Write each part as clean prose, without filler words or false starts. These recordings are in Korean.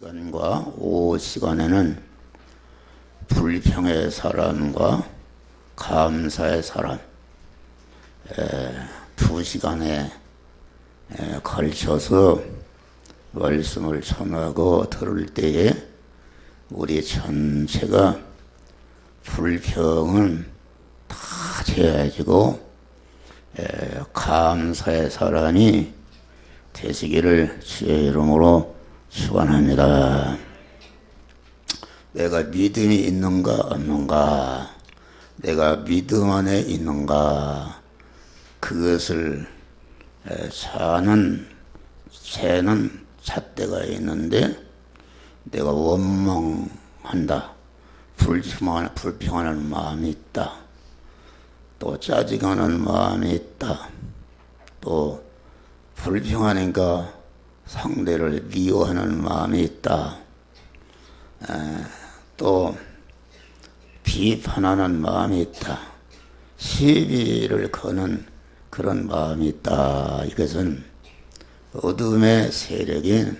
시간과 오후 시간에는 불평의 사람과 감사의 사람 두 시간에 걸쳐서 말씀을 전하고 들을 때에 우리 전체가 불평은 다 제해지고 감사의 사람이 되시기를 주의 이름으로 축원합니다. 내가 믿음이 있는가 없는가, 내가 믿음 안에 있는가, 그것을 재는 잣대가 있는데 내가 원망한다, 불평하는 마음이 있다, 또 짜증하는 마음이 있다, 또 불평하니까 상대를 미워하는 마음이 있다, 또 비판하는 마음이 있다, 시비를 거는 그런 마음이 있다. 이것은 어둠의 세력인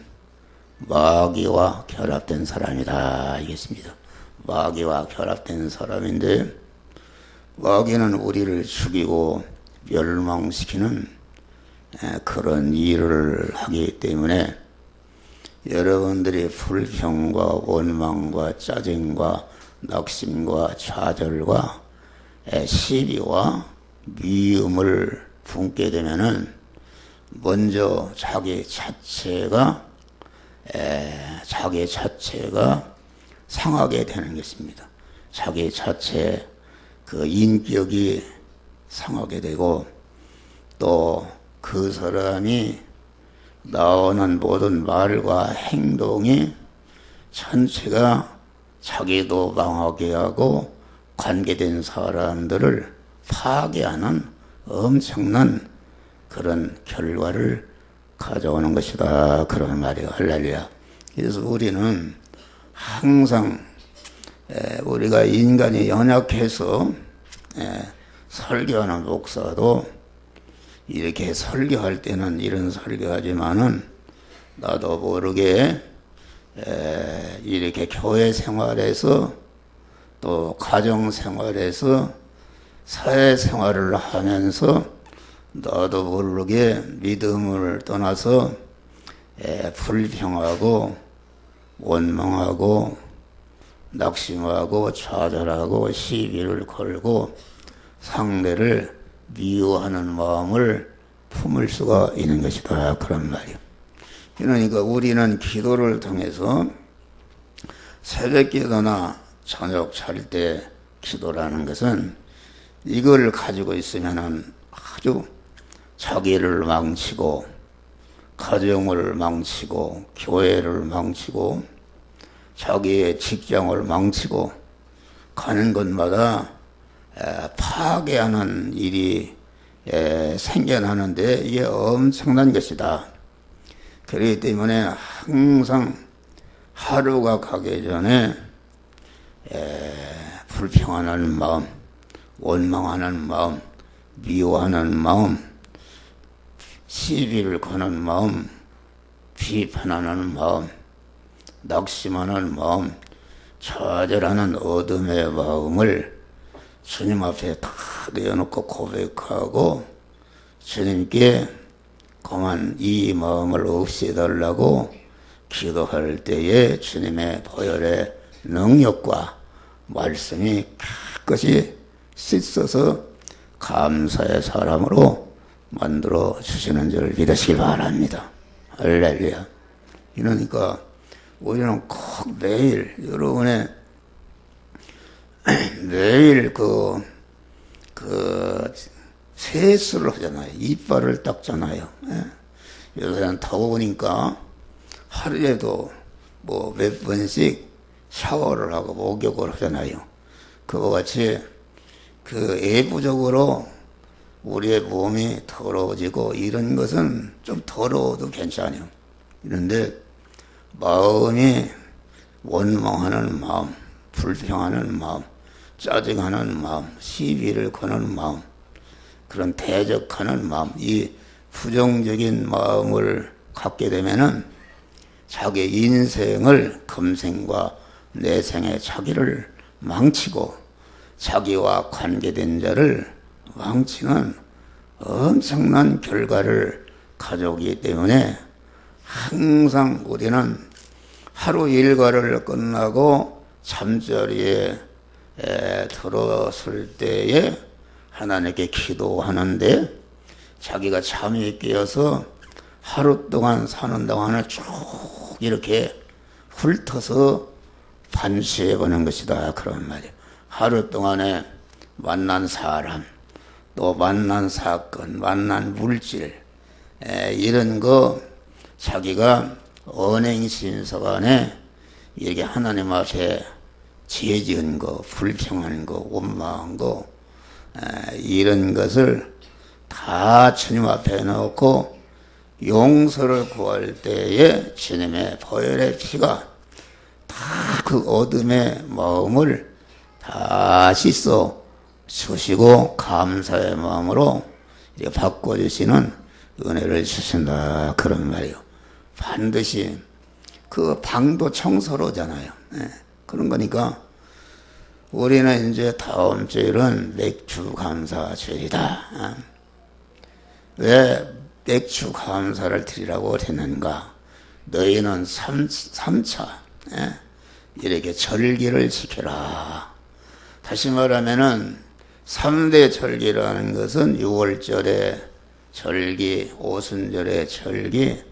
마귀와 결합된 사람이다. 이겠습니다. 마귀와 결합된 사람인데, 마귀는 우리를 죽이고 멸망시키는 그런 일을 하기 때문에 여러분들이 불평과 원망과 짜증과 낙심과 좌절과 시비와 미움을 품게 되면은 먼저 자기 자체가 상하게 되는 것입니다. 자기 자체 그 인격이 상하게 되고, 또 그 사람이 나오는 모든 말과 행동이 전체가 자기도 망하게 하고 관계된 사람들을 파괴하는 엄청난 그런 결과를 가져오는 것이다. 그런 말이에요. 할렐루야. 그래서 우리는 항상 우리가 인간이 연약해서 설교하는 목사도 이렇게 설교할 때는 이런 설교하지만은 나도 모르게 이렇게 교회 생활에서 또 가정 생활에서 사회 생활을 하면서 나도 모르게 믿음을 떠나서 불평하고 원망하고 낙심하고 좌절하고 시비를 걸고 상대를 미워하는 마음을 품을 수가 있는 것이다. 그런 말이에요. 그러니까 우리는 기도를 통해서 새벽 기도나 저녁 잘 때 기도라는 것은 이걸 가지고 있으면은 아주 자기를 망치고 가정을 망치고 교회를 망치고 자기의 직장을 망치고 가는 곳마다 파괴하는 일이 생겨나는데 이게 엄청난 것이다. 그렇기 때문에 항상 하루가 가기 전에 불평하는 마음, 원망하는 마음, 미워하는 마음, 시비를 거는 마음, 비판하는 마음, 낙심하는 마음, 좌절하는 어둠의 마음을 주님 앞에 다 내어놓고 고백하고 주님께 그만 이 마음을 없애달라고 기도할 때에 주님의 보혈의 능력과 말씀이 깨끗이 씻어서 감사의 사람으로 만들어 주시는 줄 믿으시기 바랍니다. 할렐루야. 그러니까 우리는 꼭 매일 여러분의 매일 세수를 하잖아요. 이빨을 닦잖아요. 요새는 더우니까 하루에도 뭐 몇 번씩 샤워를 하고 목욕을 하잖아요. 그와 같이 외부적으로 우리의 몸이 더러워지고 이런 것은 좀 더러워도 괜찮아요. 그런데 마음이 원망하는 마음, 불평하는 마음, 짜증하는 마음, 시비를 거는 마음, 그런 대적하는 마음, 이 부정적인 마음을 갖게 되면은 자기 인생을 금생과 내생에 자기를 망치고 자기와 관계된 자를 망치는 엄청난 결과를 가져오기 때문에 항상 우리는 하루 일과를 끝나고 잠자리에 들었을 때에 하나님께 기도하는데 자기가 잠이 깨어서 하루 동안 사는 동안을 쭉 이렇게 훑어서 반수해 보는 것이다. 그런 말이에요. 하루 동안에 만난 사람, 또 만난 사건, 만난 물질, 이런 거 자기가 언행신서 간에 이렇게 하나님 앞에 죄 지은 거, 불평한 거, 원망한 거, 이런 것을 다 주님 앞에 놓고 용서를 구할 때에 주님의 보혈의 피가 다 그 어둠의 마음을 다 씻어 주시고 감사의 마음으로 이렇게 바꿔주시는 은혜를 주신다. 그런 말이요. 반드시 그 방도 청소로잖아요. 그런 거니까 우리는 이제 다음 주일은 맥주 감사 주일이다. 왜 맥주 감사를 드리라고 했는가? 너희는 3차 이렇게 절기를 지켜라. 다시 말하면은 3대 절기라는 것은 6월절의 절기, 오순절의 절기,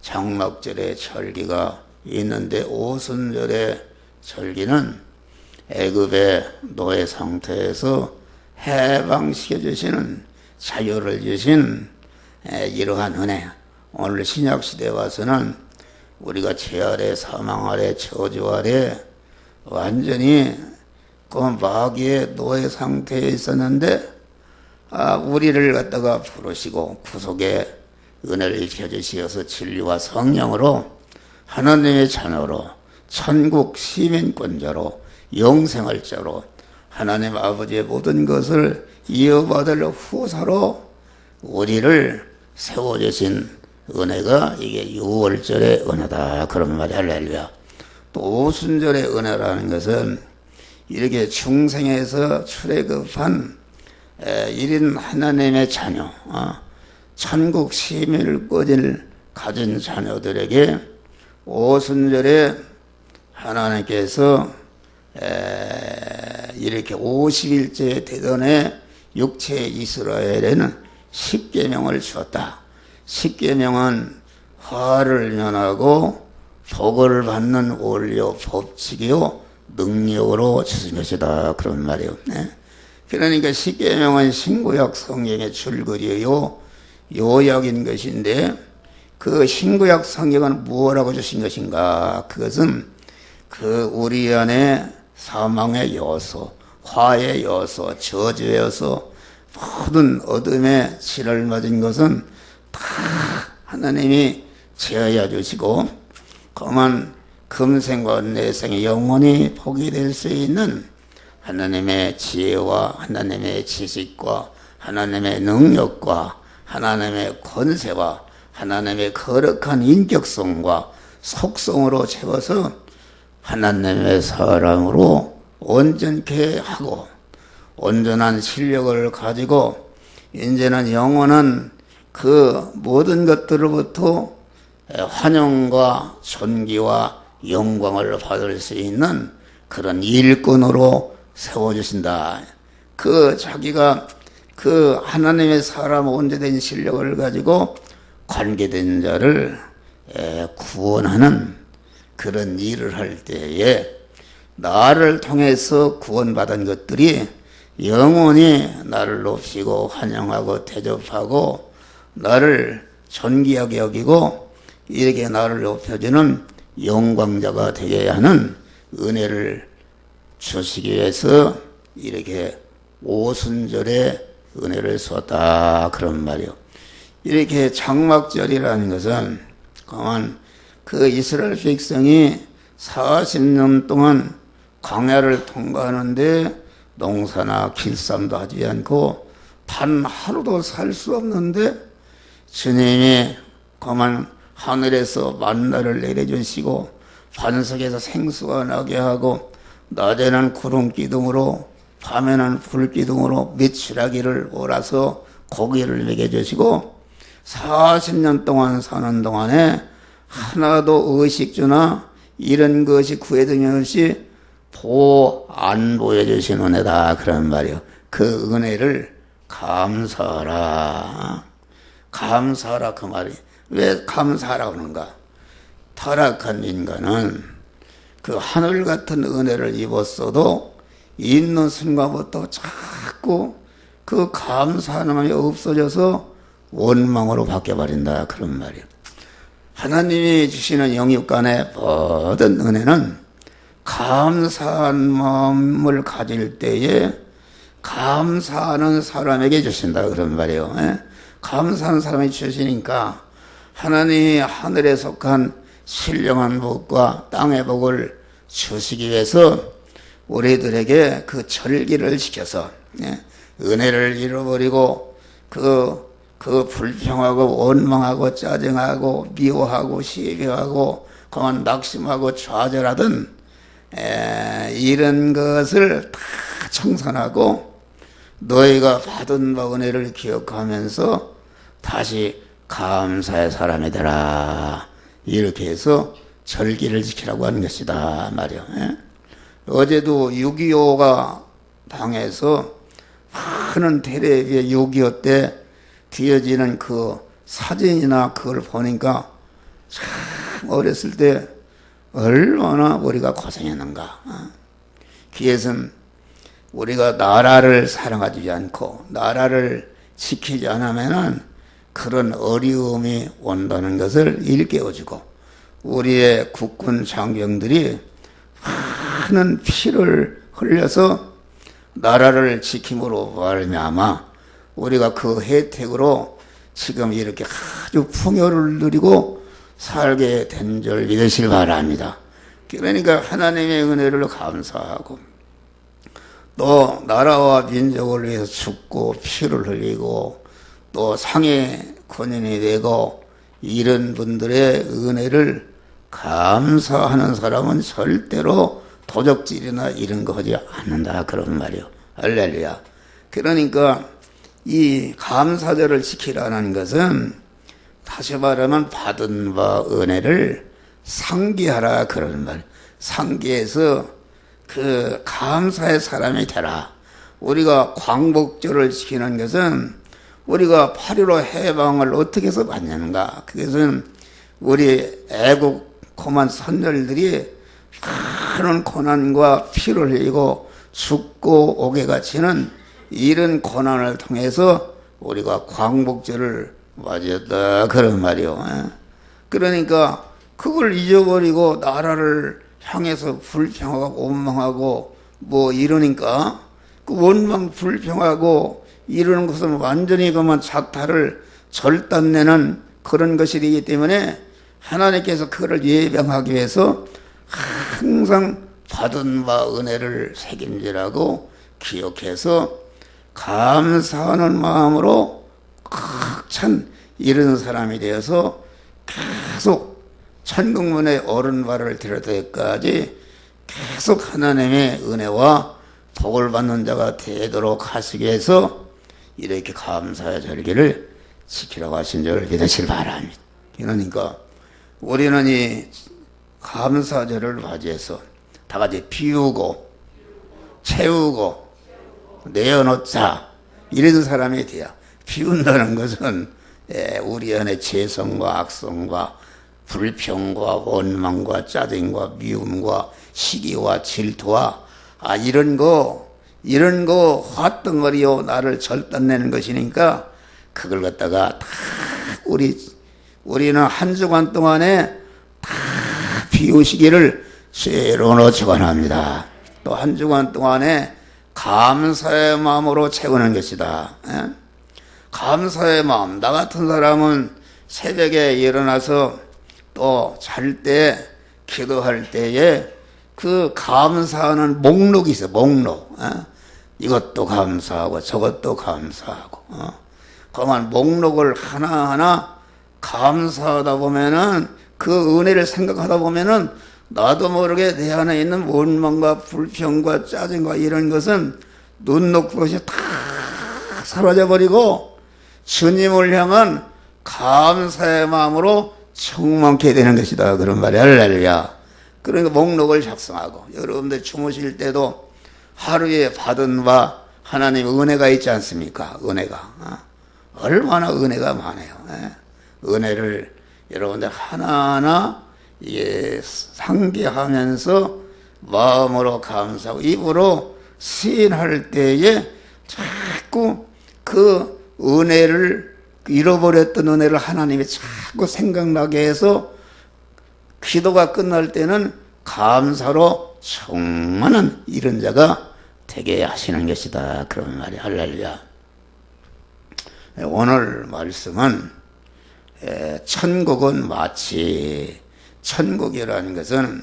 장막절의 절기가 있는데 오순절의 절기는 애굽의 노예 상태에서 해방시켜 주시는 자유를 주신 이러한 은혜. 오늘 신약시대에 와서는 우리가 죄 아래, 사망 아래, 저주 아래 완전히 그 마귀의 노예 상태에 있었는데 우리를 갖다가 부르시고 구속의 은혜를 입혀주시어서 진리와 성령으로 하나님의 자녀로 천국 시민권자로 영생할 자로 하나님 아버지의 모든 것을 이어받을 후사로 우리를 세워주신 은혜가 이게 6월절의 은혜다. 그런 말이 할렐루야. 또 오순절의 은혜라는 것은 이렇게 중생에서 출애굽한 1인 하나님의 자녀, 천국 시민권을 가진 자녀들에게 오순절에 하나님께서 이렇게 50일째 되던 육체 이스라엘에는 십계명을 주었다. 십계명은 화를 면하고 복을 받는 원리요 법칙이요 능력으로 주신 것이다. 그런 말이에요. 그러니까 십계명은 신구약 성경의 줄거리요 요약인 것인데 그 신구약 성경은 무엇라고 주신 것인가? 그것은 그 우리 안에 사망의 요소, 화의 요소, 저주의 요소, 모든 어둠의 진을 맞은 것은 다 하나님이 제하여 주시고 그만 금생과 내생이 영원히 복이 될 수 있는 하나님의 지혜와 하나님의 지식과 하나님의 능력과 하나님의 권세와 하나님의 거룩한 인격성과 속성으로 채워서 하나님의 사람으로 온전케 하고 온전한 실력을 가지고 이제는 영원한 그 모든 것들로부터 환영과 존귀와 영광을 받을 수 있는 그런 일꾼으로 세워주신다. 그 자기가 그 하나님의 사람 온전된 실력을 가지고 관계된 자를 구원하는 그런 일을 할 때에 나를 통해서 구원받은 것들이 영원히 나를 높이고 환영하고 대접하고 나를 존귀하게 여기고 이렇게 나를 높여주는 영광자가 되게 하는 은혜를 주시기 위해서 이렇게 오순절에 은혜를 쏟았다. 그런 말이요. 이렇게 장막절이라는 것은 그 이스라엘 백성이 40년 동안 광야를 통과하는데 농사나 길쌈도 하지 않고 단 하루도 살 수 없는데 주님이 그만 하늘에서 만나를 내려주시고 반석에서 생수가 나게 하고 낮에는 구름 기둥으로 밤에는 불 기둥으로 미추라기를 몰아서 고기를 먹여주시고 40년 동안 사는 동안에 하나도 의식주나 이런 것이 구해등이 없이 안 보여주신 은혜다 그런 말이요. 그 은혜를 감사하라. 감사하라 그 말이. 왜 감사하라 그러는가? 타락한 인간은 그 하늘 같은 은혜를 입었어도 있는 순간부터 자꾸 그 감사하는 마음이 없어져서 원망으로 바뀌어버린다 그런 말이에요. 하나님이 주시는 영육간의 모든 은혜는 감사한 마음을 가질 때에 감사하는 사람에게 주신다 그런 말이에요. 감사하는 사람이 주시니까 하나님이 하늘에 속한 신령한 복과 땅의 복을 주시기 위해서 우리들에게 그 절기를 지켜서 은혜를 잃어버리고 그 불평하고 원망하고 짜증하고 미워하고 시비하고 그만 낙심하고 좌절하던 이런 것을 다 청산하고 너희가 받은 바 은혜를 기억하면서 다시 감사의 사람이 되라. 이렇게 해서 절기를 지키라고 하는 것이다 말이요. 어제도 6.25가 당해서 많은 텔레비에 6.25 때 뒤어지는 그 사진이나 그걸 보니까 참 어렸을 때 얼마나 우리가 고생했는가. 그것은 우리가 나라를 사랑하지 않고 나라를 지키지 않으면은 그런 어려움이 온다는 것을 일깨워주고 우리의 국군 장병들이 많은 피를 흘려서 나라를 지킴으로 말미암아 우리가 그 혜택으로 지금 이렇게 아주 풍요를 누리고 살게 된 줄 믿으시길 바랍니다. 그러니까 하나님의 은혜를 감사하고 또 나라와 민족을 위해서 죽고 피를 흘리고 또 상해 군인이 되고 이런 분들의 은혜를 감사하는 사람은 절대로 도적질이나 이런 거 하지 않는다 그런 말이요. 할렐루야. 그러니까 이 감사절을 지키라는 것은 다시 말하면 받은 바 은혜를 상기하라 그런 말. 상기해서 그 감사의 사람이 되라. 우리가 광복절을 지키는 것은 우리가 8.15 해방을 어떻게 해서 받는가? 그것은 우리 애국 고만 선열들이 많은 고난과 피를 흘리고 죽고 오게 갇히는 이런 고난을 통해서 우리가 광복절을 맞이했다 그런 말이요. 그러니까 그걸 잊어버리고 나라를 향해서 불평하고 원망하고 뭐 이러니까 그 원망 불평하고 이러는 것은 완전히 그만 작타를 절단내는 그런 것이기 때문에 하나님께서 그를 예방하기 위해서 항상 받은 바 은혜를 책임지라고 기억해서 감사하는 마음으로 꽉 찬 이런 사람이 되어서 계속 천국문의 어른발을 들을 때까지 계속 하나님의 은혜와 복을 받는 자가 되도록 하시기 위해서 이렇게 감사의 절기를 지키라고 하신 줄 믿으시길 바랍니다. 그러니까 우리는 이 감사절을 맞이해서 다 같이 비우고 채우고 내어놓자 이런 사람이 돼야. 비운다는 것은 우리 안에 죄성과 악성과 불평과 원망과 짜증과 미움과 시기와 질투와 이런 거 화덩어리요 나를 절단내는 것이니까 그걸 갖다가 다 우리는 한 주간 동안에 다 비우시기를 죄로는 축원합니다. 또 한 주간 동안에 감사의 마음으로 채우는 것이다. 감사의 마음. 나 같은 사람은 새벽에 일어나서 또 잘 때 기도할 때에 그 감사하는 목록이 있어. 목록. 이것도 감사하고 저것도 감사하고 그만 목록을 하나하나 감사하다 보면은 그 은혜를 생각하다 보면은 나도 모르게 내 안에 있는 원망과 불평과 짜증과 이런 것은 눈 녹듯이 것이 다 사라져버리고 주님을 향한 감사의 마음으로 충만케 되는 것이다. 그런 말이 할렐루야. 그러니까 목록을 작성하고 여러분들 주무실 때도 하루에 받은 바 하나님의 은혜가 있지 않습니까? 은혜가 얼마나 은혜가 많아요. 은혜를 여러분들 하나하나 상기하면서 마음으로 감사하고 입으로 시인할 때에 자꾸 그 은혜를 잃어버렸던 은혜를 하나님이 자꾸 생각나게 해서 기도가 끝날 때는 감사로 충만한 이런 자가 되게 하시는 것이다. 그런 말이 할렐루야. 오늘 말씀은 천국은 마치 천국이라는 것은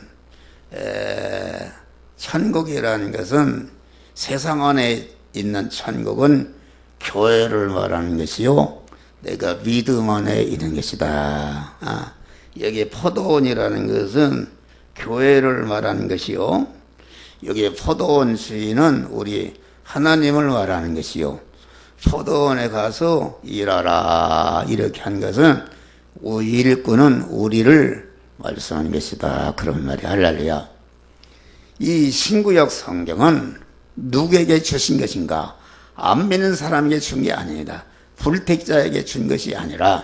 세상 안에 있는 천국은 교회를 말하는 것이요 내가 믿음 안에 있는 것이다. 여기 포도원이라는 것은 교회를 말하는 것이요 여기 포도원 주인은 우리 하나님을 말하는 것이요 포도원에 가서 일하라 이렇게 한 것은 일꾼은 우리를 말씀하는 것이다. 그런 말이 할렐루야. 이 신구약 성경은 누구에게 주신 것인가? 안 믿는 사람에게 준 게 아닙니다. 불택자에게 준 것이 아니라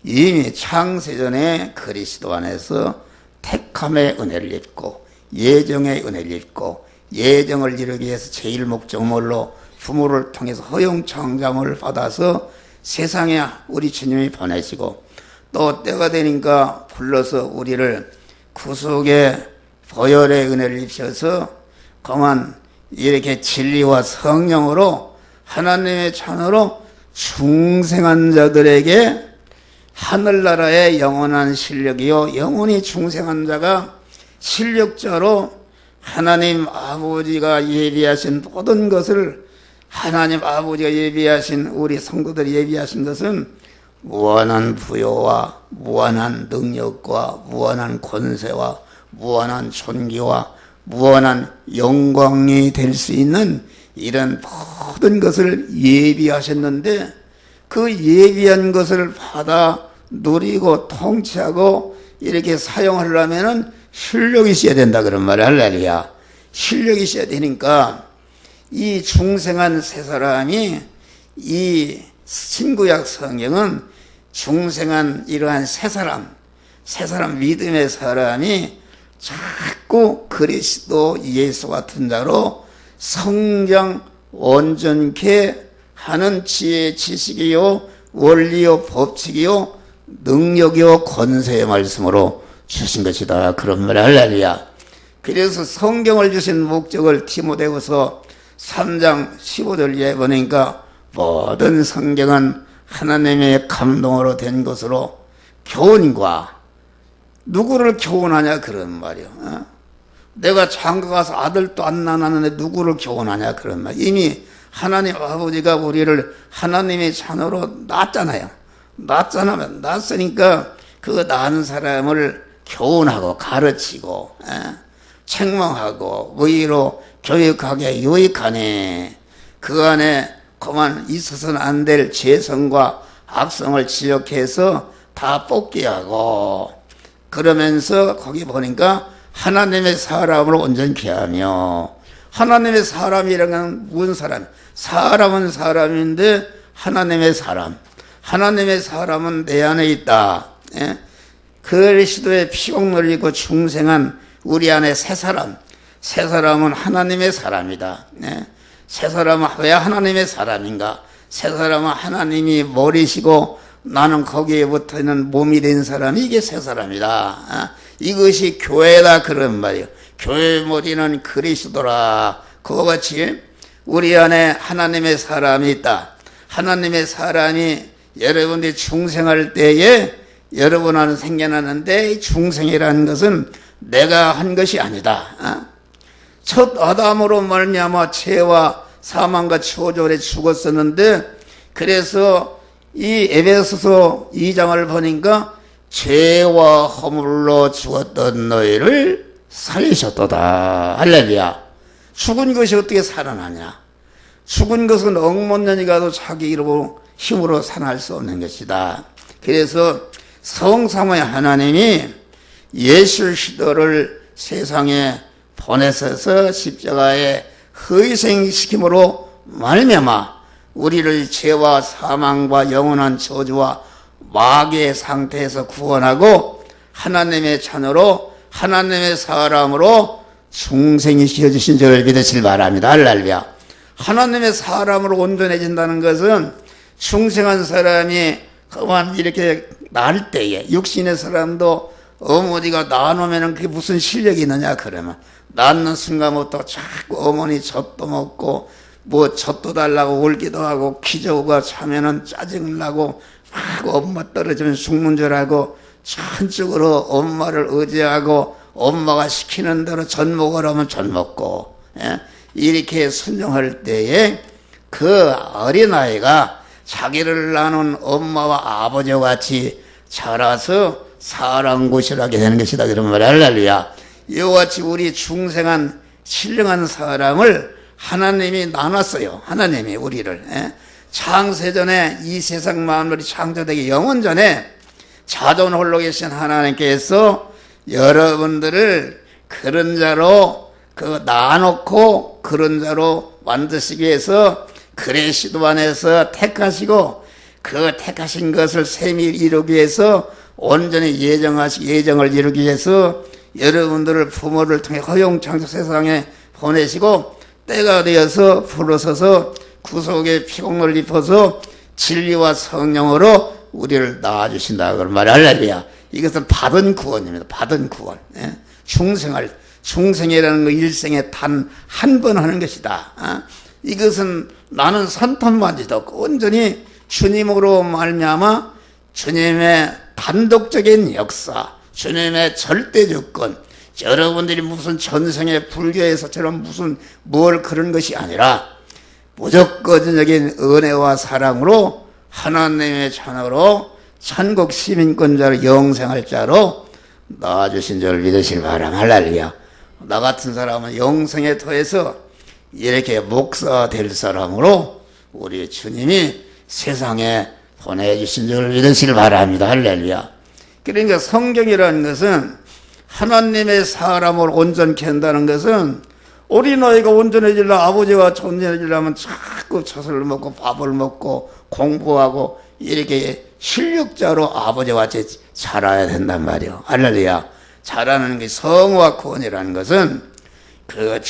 이미 창세전에 그리스도 안에서 택함의 은혜를 입고 예정의 은혜를 입고 예정을 이루기 위해서 제일 목적물로 부모를 통해서 허용 청장을 받아서 세상에 우리 주님이 보내시고 또 때가 되니까 불러서 우리를 구속의 보혈의 은혜를 입혀서 그만 이렇게 진리와 성령으로 하나님의 자녀로 중생한 자들에게 하늘나라의 영원한 실력이요 영원히 중생한 자가 실력자로 하나님 아버지가 예비하신 모든 것을 하나님 아버지가 예비하신 우리 성도들이 예비하신 것은 무한한 부여와 무한한 능력과 무한한 권세와 무한한 존귀와 무한한 영광이 될 수 있는 이런 모든 것을 예비하셨는데 그 예비한 것을 받아 누리고 통치하고 이렇게 사용하려면은 실력이 있어야 된다 그런 말이야. 할렐루야. 실력이 있어야 되니까 이 중생한 세 사람이 이 신구약 성경은 중생한 이러한 세 사람 믿음의 사람이 자꾸 그리스도 예수 같은 자로 성장 온전케 하는 지혜 지식이요 원리요 법칙이요 능력이요 권세의 말씀으로 주신 것이다. 그런 말이 할렐루야. 그래서 성경을 주신 목적을 디모데후서 3장 15절에 보니까 모든 성경은 하나님의 감동으로 된 것으로 교훈과 누구를 교훈하냐 그런 말이요. 내가 장가 가서 아들도 안 낳았는데 누구를 교훈하냐 그런 말. 이미 하나님 아버지가 우리를 하나님의 자녀로 낳았잖아요. 낳았으니까 그 낳은 사람을 교훈하고 가르치고 책망하고 의로 교육하게 유익하네. 그 안에 그만 있어서는 안 될 죄성과 악성을 지적해서 다 뽑게 하고 그러면서 거기 보니까 하나님의 사람을 온전케 하며 하나님의 사람이라는 건 무슨 사람? 사람은 사람인데 하나님의 사람은 내 안에 있다. 그리스도의 피공로를 입고 중생한 우리 안에 새 사람은 하나님의 사람이다. 새 사람은 왜 하나님의 사람인가? 새 사람은 하나님이 머리시고 나는 거기에 붙어있는 몸이 된 사람이 이게 새 사람이다. 이것이 교회다 그런 말이에요. 교회의 머리는 그리스도라. 그와 같이 우리 안에 하나님의 사람이 있다. 하나님의 사람이 여러분들이 중생할 때에 여러분 안에 생겨나는데 중생이라는 것은 내가 한 것이 아니다. 첫 아담으로 말미암아 죄와 사망과 초절에 죽었었는데 그래서 이 에베소서 2장을 보니까 죄와 허물로 죽었던 너희를 살리셨도다. 할렐루야. 죽은 것이 어떻게 살아나냐? 죽은 것은 억만년이 가도 자기 힘으로 살아날 수 없는 것이다. 그래서 성삼의 하나님이 예수 그리스도를 세상에 보내셔서 십자가에 희생시킴으로 말미암아 우리를 죄와 사망과 영원한 저주와 마귀의 상태에서 구원하고 하나님의 자녀로 하나님의 사람으로 중생이 시켜주신 줄 믿으시길 바랍니다. 할렐루야. 하나님의 사람으로 온전해진다는 것은 중생한 사람이 그만 이렇게 날 때에 육신의 사람도 어머니가 낳아놓으면 그게 무슨 실력이 있느냐 그러면 낳는 순간부터 자꾸 어머니 젖도 먹고 뭐 젖도 달라고 울기도 하고 기저우가 차면은 짜증을 나고 막 엄마 떨어지면 죽는 줄 알고 전적으로 엄마를 의지하고 엄마가 시키는 대로 젖 먹으라면 젖 먹고 이렇게 순종할 때에 그 어린아이가 자기를 낳은 엄마와 아버지와 같이 자라서 사랑고시하게 되는 것이다. 그러면 할렐루야. 이와 같이 우리 중생한 신령한 사람을 하나님이 나눴어요. 하나님이 우리를 창세전에 이 세상 만물이 창조되기 영원전에 자존 홀로 계신 하나님께서 여러분들을 그런 자로 나눠놓고 그런 자로 만드시기 위해서 그리스도 안에서 택하시고 그 택하신 것을 세밀히 이루기 위해서 온전히 예정을 이루기 위해서 여러분들을 부모를 통해 허용창조 세상에 보내시고 때가 되어서 부르셔서 구속의 피공을 입어서 진리와 성령으로 우리를 낳아주신다. 그런 말이 할렐루야. 이것은 받은 구원입니다. 받은 구원. 중생이라는 거 일생에 단 한 번 하는 것이다. 이것은 나는 선탄만지도 온전히 주님으로 말미암아 주님의 단독적인 역사, 주님의 절대 주권, 여러분들이 무슨 전생의 불교에서처럼 뭘 그런 것이 아니라 무조건적인 은혜와 사랑으로 하나님의 자녀로 천국 시민권자로 영생할 자로 낳아주신 줄 믿으시길 바랍니다. 할렐루야. 나 같은 사람은 영생에 더해서 이렇게 목사 될 사람으로 우리 주님이 세상에 보내주신 줄 믿으시길 바랍니다. 할렐루야. 그러니까 성경이라는 것은 하나님의 사람을 온전케 한다는 것은 어린아이가 온전해지려면 아버지가 온전해지려면 자꾸 젖을 먹고 밥을 먹고 공부하고 이렇게 실력자로 아버지와 같이 자라야 된단 말이에요. 할렐루야. 자라는 게 성화 구원이라는 것은 그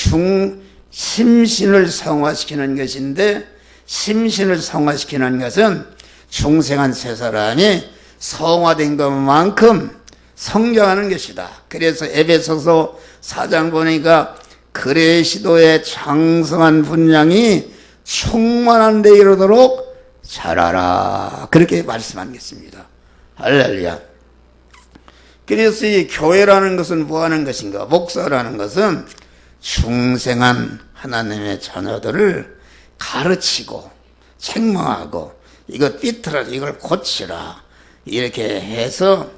심신을 성화시키는 것인데 심신을 성화시키는 것은 중생한 세 사람이 성화된 것만큼 성장하는 것이다. 그래서 에베소서 4장 보니까 그리스도의 장성한 분량이 충만한 데 이르도록 자라라. 그렇게 말씀한 것입니다. 할렐루야. 그래서 이 교회라는 것은 뭐 하는 것인가? 목사라는 것은 중생한 하나님의 자녀들을 가르치고 책망하고 이것 삐뚤어 이걸 고치라 이렇게 해서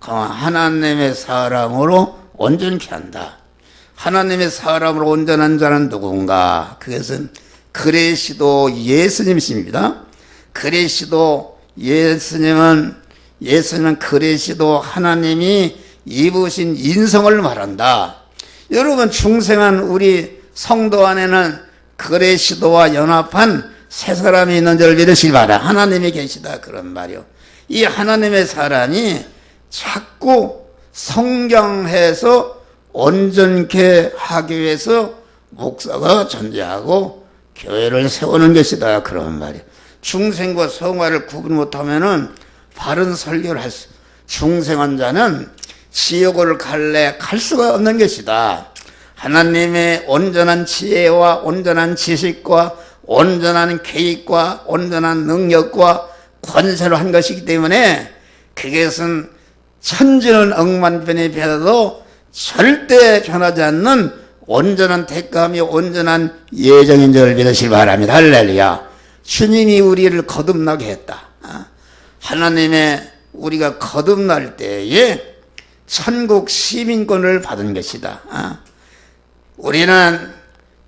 하나님의 사람으로 온전케 한다. 하나님의 사람으로 온전한 자는 누군가? 그것은 그리스도 예수님이십니다. 그리스도 예수님은 그리스도 하나님이 입으신 인성을 말한다. 여러분 중생한 우리 성도 안에는 그리스도와 연합한 세 사람이 있는 줄 믿으시기 바랍니다. 하나님이 계시다 그런 말이요. 이 하나님의 사람이 자꾸 성장해서 온전케 하기 위해서 목사가 존재하고 교회를 세우는 것이다 그런 말이에요. 중생과 성화를 구분 못하면은 바른 설교를 할 수, 중생한 자는 지옥을 갈래 갈 수가 없는 것이다. 하나님의 온전한 지혜와 온전한 지식과 온전한 계획과 온전한 능력과 권세로 한 것이기 때문에 그것은 천지는 억만변이 변해도 절대 변하지 않는 온전한 택감이 온전한 예정인 줄 믿으시기 바랍니다. 할렐루야. 주님이 우리를 거듭나게 했다. 하나님의 우리가 거듭날 때에 천국 시민권을 받은 것이다. 우리는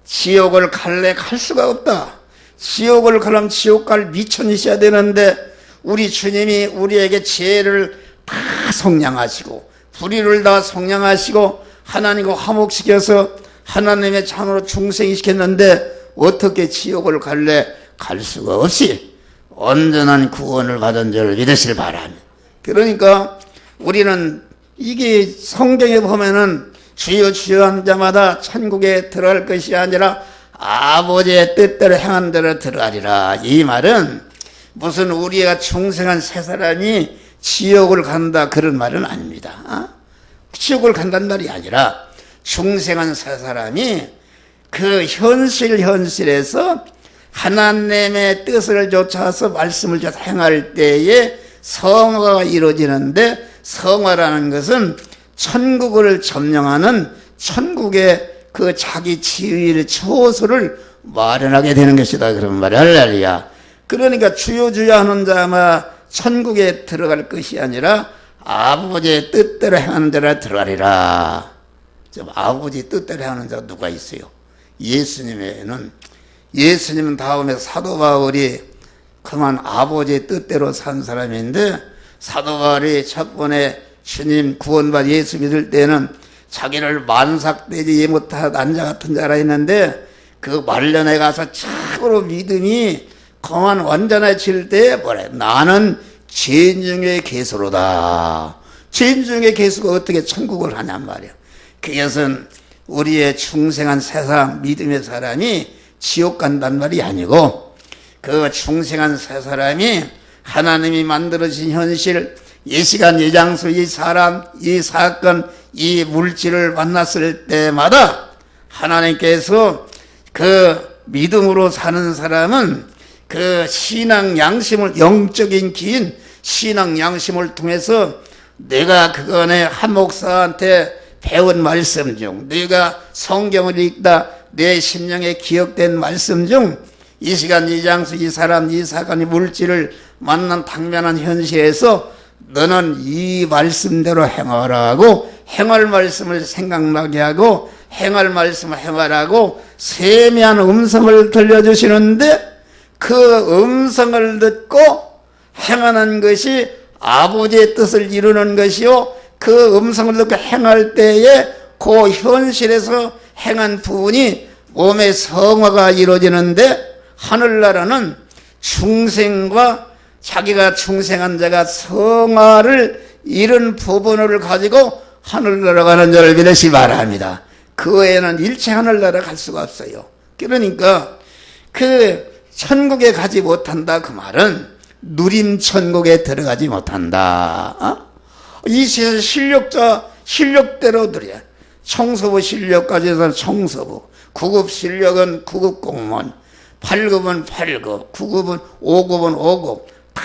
지옥을 갈래 갈 수가 없다. 지옥을 가려면 지옥 갈 미천이셔야 되는데 우리 주님이 우리에게 죄를 다 속량하시고 불의를 다 속량하시고 하나님과 화목시켜서 하나님의 자녀로 중생시켰는데 어떻게 지옥을 갈래 갈 수가 없이 온전한 구원을 받은 줄 믿으시길 바랍니다. 그러니까 우리는 이게 성경에 보면은 주여 주여 한 자마다 천국에 들어갈 것이 아니라 아버지의 뜻대로 행한 대로 들어가리라. 이 말은 무슨 우리가 중생한 세 사람이 지옥을 간다 그런 말은 아닙니다. 지옥을 간다는 말이 아니라 중생한 세 사람이 그 현실에서 하나님의 뜻을 쫓아서 말씀을 쫓아 행할 때에 성화가 이루어지는데 성화라는 것은 천국을 점령하는 천국의 그 자기 지위의 처소를 마련하게 되는 것이다. 그런 말이 할렐루야. 그러니까 주여 주여 하는 자마 천국에 들어갈 것이 아니라 아버지의 뜻대로 행하는 자라 들어가리라. 아버지 뜻대로 행하는 자가 누가 있어요? 예수님은 다음에 사도 바울이 그만 아버지의 뜻대로 산 사람인데 사도 바울이 첫 번에 주님 구원받아 예수 믿을 때는 자기를 만삭되지 못한 난자 같은 자라 했는데 그 말년에 가서 참으로 믿음이 그만 완전해질 때 뭐래? 나는 죄인 중에 괴수로다. 죄인 중에 괴수가 어떻게 천국을 하냔 말이야. 그것은 우리의 중생한 세상 믿음의 사람이 지옥 간단 말이 아니고 그 중생한 세 사람이 하나님이 만들어진 현실, 이 시간, 이 장소, 이 사람, 이 사건, 이 물질을 만났을 때마다 하나님께서 그 믿음으로 사는 사람은 그 신앙 양심을, 영적인 기인 신앙 양심을 통해서 내가 그간에 한 목사한테 배운 말씀 중, 내가 성경을 읽다 내 심령에 기억된 말씀 중 이 시간, 이 장소, 이 사람, 이 사건, 이 물질을 만난 당면한 현실에서 너는 이 말씀대로 행하라고 행할 말씀을 생각나게 하고 행할 말씀을 행하라고 세미한 음성을 들려주시는데 그 음성을 듣고 행하는 것이 아버지의 뜻을 이루는 것이요 그 음성을 듣고 행할 때에 그 현실에서 행한 부분이 몸의 성화가 이루어지는데 하늘나라는 중생과 자기가 중생한 자가 성화를 이룬 부분을 가지고 하늘나라 가는 자를 믿으시 바랍니다. 그 외에는 일체 하늘나라 갈 수가 없어요. 그러니까 그 천국에 가지 못한다 그 말은 누림 천국에 들어가지 못한다. 이 세상 실력대로 누려. 청소부 실력까지 해서 청소부, 9급 실력은 9급 공무원, 8급은 8급, 9급은 5급은 5급, 다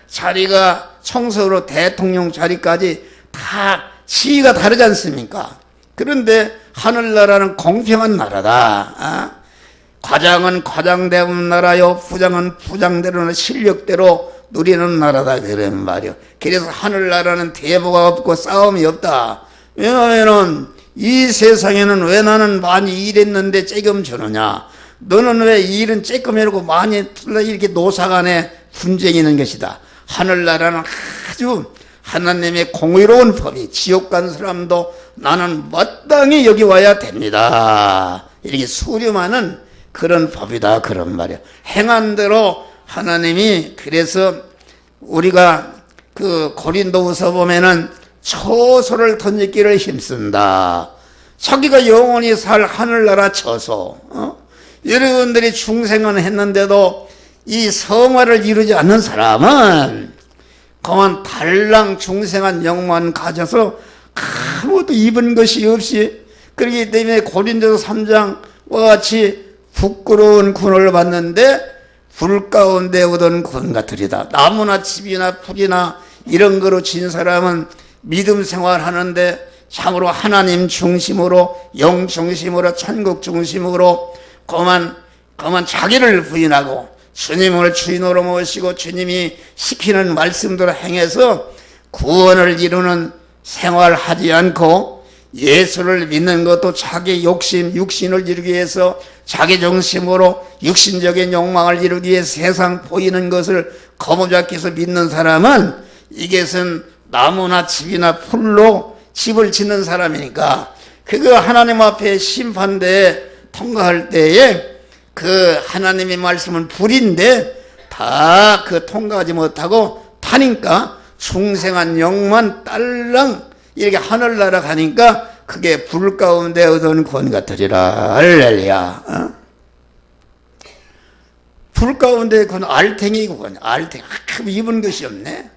자리가 청소로 대통령 자리까지 다 지위가 다르지 않습니까? 그런데 하늘나라는 공평한 나라다. 과장은 과장대로 나라요, 부장은 부장대로는 실력대로 누리는 나라다 그런 말이요. 그래서 하늘나라는 대보가 없고 싸움이 없다. 왜냐하면은 이 세상에는 왜 나는 많이 일했는데 쬐금 주느냐? 너는 왜 일은 쬐끔 해놓고 많이 이렇게 노사간에 분쟁이 있는 것이다. 하늘나라는 아주 하나님의 공의로운 법이 지옥 간 사람도 나는 마땅히 여기 와야 됩니다. 이렇게 수렴하는 그런 법이다 그런 말이야. 행한 대로 하나님이 그래서 우리가 그 고린도후서 보면은 처소를 던지기를 힘쓴다. 자기가 영원히 살 하늘나라 처소. 여러분들이 중생은 했는데도 이 성화를 이루지 않는 사람은 그만 달랑 중생한 영만 가져서 아무것도 입은 것이 없이 그렇기 때문에 고린도서 3장과 같이 부끄러운 군을 받는데 불 가운데 오던 군 같으리다. 나무나 집이나 풀이나 이런 거로 진 사람은 믿음 생활하는데 참으로 하나님 중심으로 영 중심으로 천국 중심으로 그만 자기를 부인하고 주님을 주인으로 모시고 주님이 시키는 말씀대로 행해서 구원을 이루는 생활하지 않고 예수를 믿는 것도 자기 욕심, 육신을 이루기 위해서 자기 중심으로 육신적인 욕망을 이루기 위해 세상 보이는 것을 거머잡기 위해서 믿는 사람은 이것은 나무나 집이나 풀로 집을 짓는 사람이니까 그거 하나님 앞에 심판대에 통과할 때에 그 하나님의 말씀은 불인데 다 그 통과하지 못하고 타니까 중생한 영만 딸랑 이렇게 하늘나라 가니까 그게 불 가운데 얻은 구원 같으리라. 할렐루야. 어? 불 가운데 그건 알탱이구나. 알탱이. 입은 것이 없네.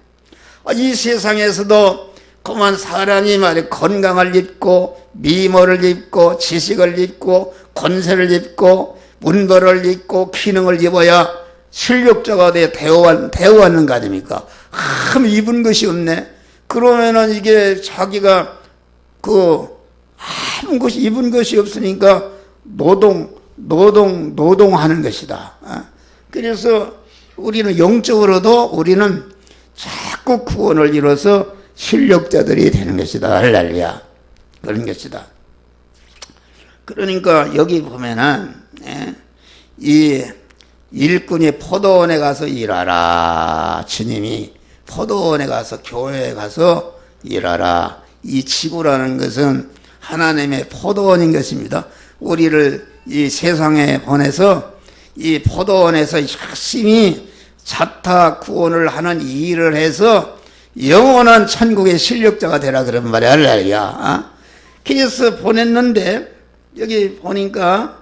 이 세상에서도 그만 사람이 말이야 건강을 입고 미모를 입고 지식을 입고 권세를 입고 문벌을 입고 기능을 입어야 실력자가 돼 대우하는 거 아닙니까? 참 입은 것이 없네. 그러면은 이게 자기가 아무 것이 입은 것이 없으니까 노동하는 것이다. 그래서 우리는 영적으로도 우리는 자꾸 구원을 이뤄서 실력자들이 되는 것이다. 할렐루야. 그런 것이다. 그러니까 여기 보면은 이 일꾼이 포도원에 가서 일하라. 주님이 포도원에 가서 교회에 가서 일하라. 이 지구라는 것은 하나님의 포도원인 것입니다. 우리를 이 세상에 보내서 이 포도원에서 열심히 자타 구원을 하는 일을 해서 영원한 천국의 실력자가 되라 그런 말이야. 할렐루야. 그래서 보냈는데 여기 보니까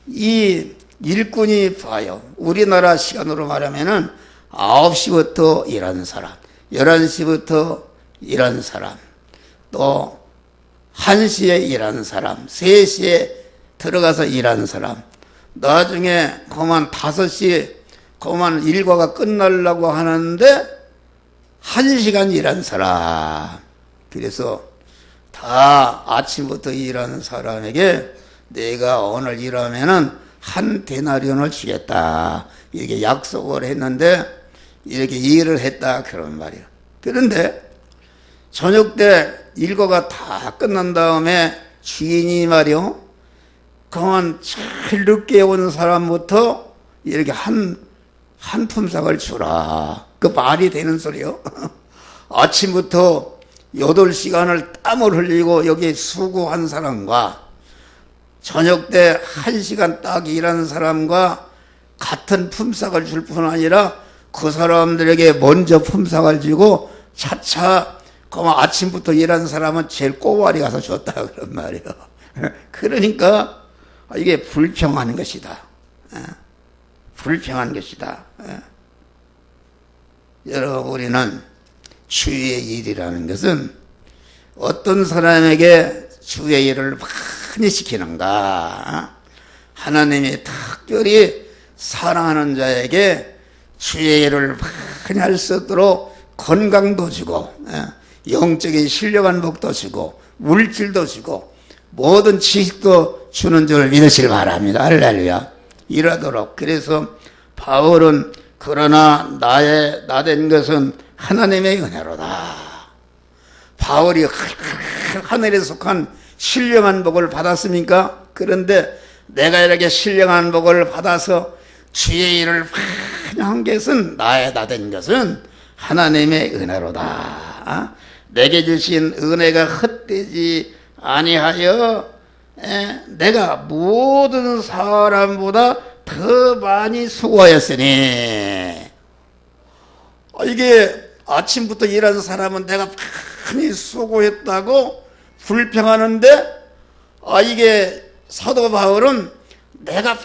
이 일꾼이 봐요. 우리나라 시간으로 말하면은 9시부터 일하는 사람, 11시부터 일하는 사람, 또 1시에 일하는 사람, 3시에 들어가서 일하는 사람, 나중에 그만 5시 그만 일과가 끝나려고 하는데 1시간 일한 사람. 그래서 다 아침부터 일하는 사람에게 내가 오늘 일하면은 한 데나리온을 주겠다. 이렇게 약속을 했는데 이렇게 일을 했다. 그런 말이야. 그런데 저녁 때 일과가 다 끝난 다음에 주인이 말이요. 그만 제일 늦게 온 사람부터 이렇게 한 품삯을 주라. 그 말이 되는 소리요. 아침부터 8시간을 땀을 흘리고 여기 수고한 사람과 저녁 때 1시간 딱 일하는 사람과 같은 품삯을 줄 뿐 아니라 그 사람들에게 먼저 품삯을 주고 차차 그만 아침부터 일하는 사람은 제일 꼬발이 가서 줬다 그런 말이에요. 그러니까 이게 불평하는 것이다. 불평한 것이다. 여러분, 우리는 주의 일이라는 것은 어떤 사람에게 주의 일을 많이 시키는가? 하나님이 특별히 사랑하는 자에게 주의 일을 많이 할 수 있도록 건강도 주고 영적인 신령한 복도 주고 물질도 주고 모든 지식도 주는 줄 믿으시길 바랍니다. 할렐루야. 이러도록. 그래서 바울은 그러나 나된 것은 하나님의 은혜로다. 바울이 하늘에 속한 신령한 복을 받았습니까? 그런데 내가 이렇게 신령한 복을 받아서 주의 일을 많이 한 것은 나된 것은 하나님의 은혜로다. 내게 주신 은혜가 헛되지 아니하여 내가 모든 사람보다 더 많이 수고하였으니. 이게 아침부터 일하는 사람은 내가 많이 수고했다고 불평하는데 이게 사도 바울은 내가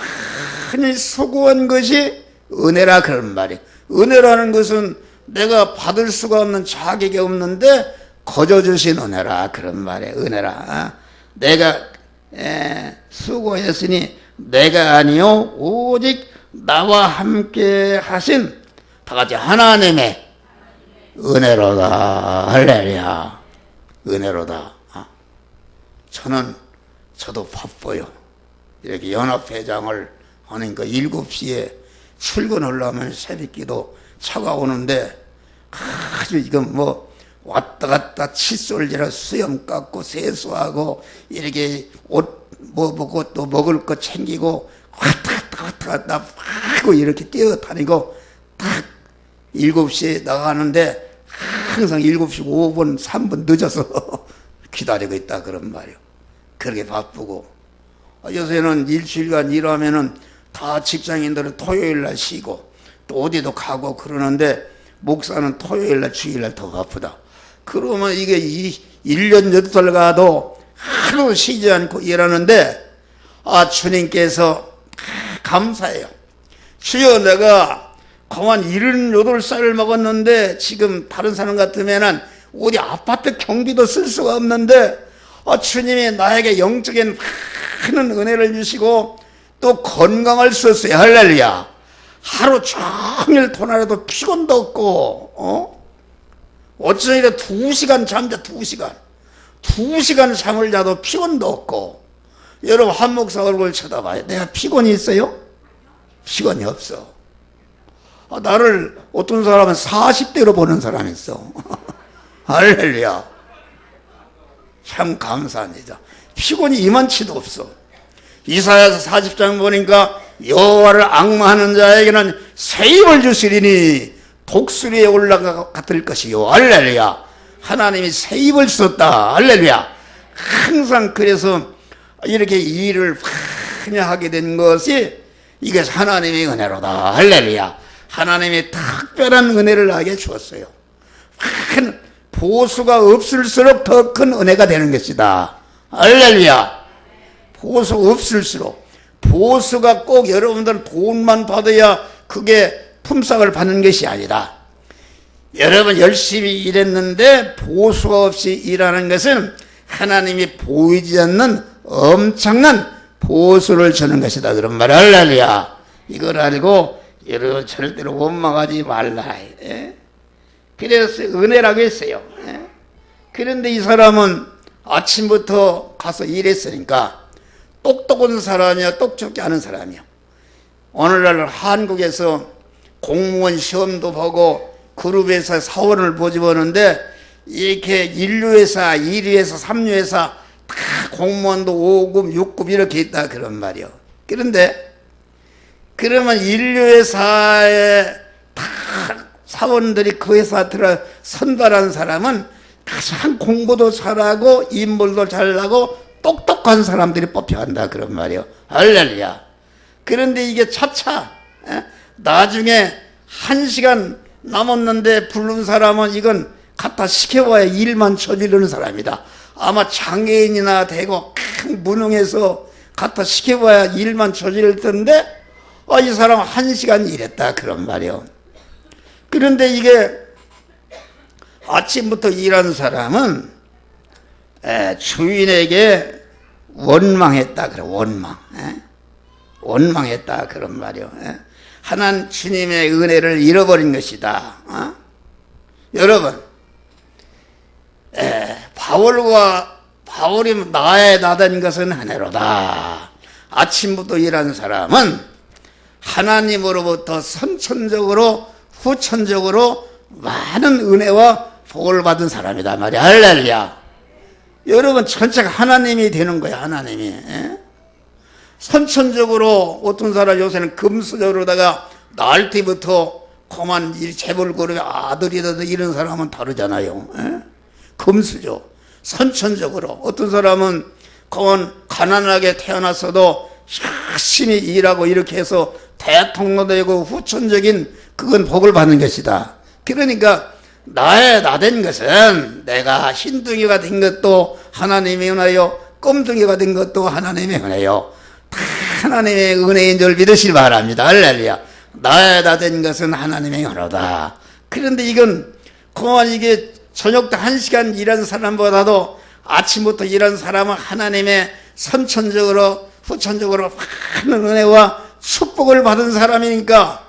많이 수고한 것이 은혜라 그런 말이에요. 은혜라는 것은 내가 받을 수가 없는 자격이 없는데 거저 주신 은혜라 그런 말이에요. 은혜라. 내가 수고했으니 내가 아니요 오직 나와 함께 하신 다 같이 하나님의 은혜로다. 할렐루야. 은혜로다. 저도 바빠요. 이렇게 연합회장을 하니까 7시에 출근하려면 새벽기도 차가 오는데 아주 이건 뭐 왔다 갔다 칫솔질하고 수염 깎고 세수하고 이렇게 옷 뭐 먹고 또 먹을 거 챙기고 왔다 갔다 하고 이렇게 뛰어다니고 딱 7시에 나가는데 항상 7시 5분 3분 늦어서 기다리고 있다 그런 말이요. 그렇게 바쁘고 요새는 일주일간 일하면은 다 직장인들은 토요일날 쉬고 또 어디도 가고 그러는데 목사는 토요일날 주일날 더 바쁘다. 그러면 이게 1년 8달 가도 하루 쉬지 않고 일하는데 주님께서 감사해요. 주여 내가 그만 78살 먹었는데 지금 다른 사람 같으면은 어디 아파트 경비도 쓸 수가 없는데 주님이 나에게 영적인 많은 은혜를 주시고 또 건강을 썼어요. 할렐루야. 하루 종일 토나라도 피곤도 없고 어쩌면 2시간 잠자 2시간 잠을 자도 피곤도 없고. 여러분 한 목사 얼굴 쳐다봐요. 내가 피곤이 있어요? 피곤이 없어. 나를 어떤 사람은 40대로 보는 사람이 있어. 할렐루야. 참 감사합니다. 피곤이 이만치도 없어. 이사야서 40장 보니까 여호와를 앙망하는 자에게는 새 힘을 주시리니 독수리에 올라갔을 것이요. 할렐루야. 하나님이 새 힘을 썼다. 할렐루야. 항상 그래서 이렇게 일을 많이 하게 된 것이 이게 하나님의 은혜로다. 할렐루야. 하나님이 특별한 은혜를 나에게 주었어요. 큰 보수가 없을수록 더 큰 은혜가 되는 것이다. 할렐루야. 보수 없을수록. 보수가 꼭 여러분들은 돈만 받아야 그게 품삯을 받는 것이 아니다. 여러분 열심히 일했는데 보수가 없이 일하는 것은 하나님이 보이지 않는 엄청난 보수를 주는 것이다. 그런 말. 할렐루야. 이걸 알고 여러분 절대로 원망하지 말라. 그래서 은혜라고 했어요. 그런데 이 사람은 아침부터 가서 일했으니까 똑똑한 사람이야, 똑똑지 않은 사람이야. 오늘날 한국에서 공무원 시험도 보고 그룹에서 사원을 모집하는데 이렇게 1류회사, 2류회사, 3류회사 다 공무원도 5급, 6급 이렇게 있다 그런 말이요. 그런데 그러면 1류회사에 다 사원들이 그 회사 들어 선발한 사람은 가장 공부도 잘하고 인물도 잘나고 똑똑한 사람들이 뽑혀간다 그런 말이요. 할렐루야. 그런데 이게 차차 나중에 1시간 남았는데 부른 사람은 이건 갖다 시켜봐야 일만 저지르는 사람이다. 아마 장애인이나 되고 무능해서 갖다 시켜봐야 일만 저지를 텐데 이 사람 1시간 일했다 그런 말이요. 그런데 이게 아침부터 일한 사람은 주인에게 원망했다 그래. 원망했다 그런 말이요. 하나님 주님의 은혜를 잃어버린 것이다. 여러분 바울이 나에 나다닌 것은 은혜로다. 아침부터 일한 사람은 하나님으로부터 선천적으로 후천적으로 많은 은혜와 복을 받은 사람이다 말이야. 할렐루야. 여러분 전체가 하나님이 되는 거야. 하나님이. 선천적으로 어떤 사람 요새는 금수저로다가 날 때부터 그만 재벌그룹의 아들이라도 이런 사람은 다르잖아요. 금수저. 선천적으로. 어떤 사람은 그만 가난하게 태어났어도 열심히 일하고 이렇게 해서 대통령도 되고 후천적인 그건 복을 받는 것이다. 그러니까 나의 나된 것은 내가 흰둥이가 된 것도 하나님의 은혜요, 껌둥이가 된 것도 하나님의 은혜요. 다 하나님의 은혜인 줄 믿으시기 바랍니다. 할렐루야. 나의 나된 것은 하나님의 은혜다. 그런데 이건 그만 이게 저녁도 1시간 일한 사람보다도 아침부터 일한 사람은 하나님의 선천적으로 후천적으로 많은 은혜와 축복을 받은 사람이니까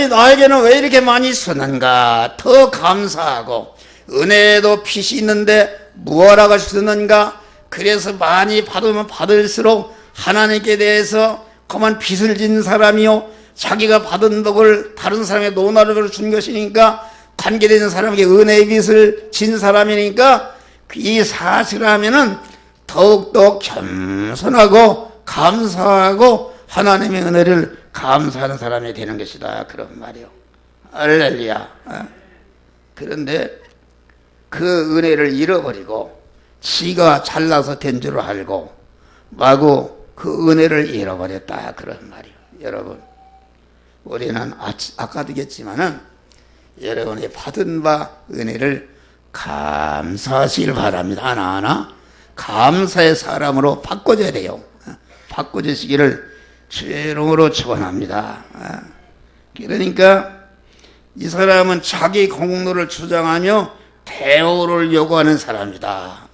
나에게는 왜 이렇게 많이 쓰는가 더 감사하고 은혜도 핏이 있는데 무엇라고 쓰는가. 그래서 많이 받으면 받을수록 하나님께 대해서 그만 빚을 진 사람이요 자기가 받은 복을 다른 사람의 노나름으로 준 것이니까 관계된 사람에게 은혜의 빚을 진 사람이니까 이 사실을 하면은 더욱더 겸손하고 감사하고 하나님의 은혜를 감사하는 사람이 되는 것이다. 그런 말이요. 할렐루야. 그런데 그 은혜를 잃어버리고 지가 잘나서 된 줄 알고 마구 그 은혜를 잃어버렸다. 그런 말이요. 여러분, 우리는 아까도 얘기했지만은 여러분이 받은 바 은혜를 감사하시길 바랍니다. 하나하나 감사의 사람으로 바꿔줘야 돼요. 바꿔주시기를 주의 이름으로 축원합니다. 그러니까 이 사람은 자기 공로를 주장하며 대우를 요구하는 사람이다.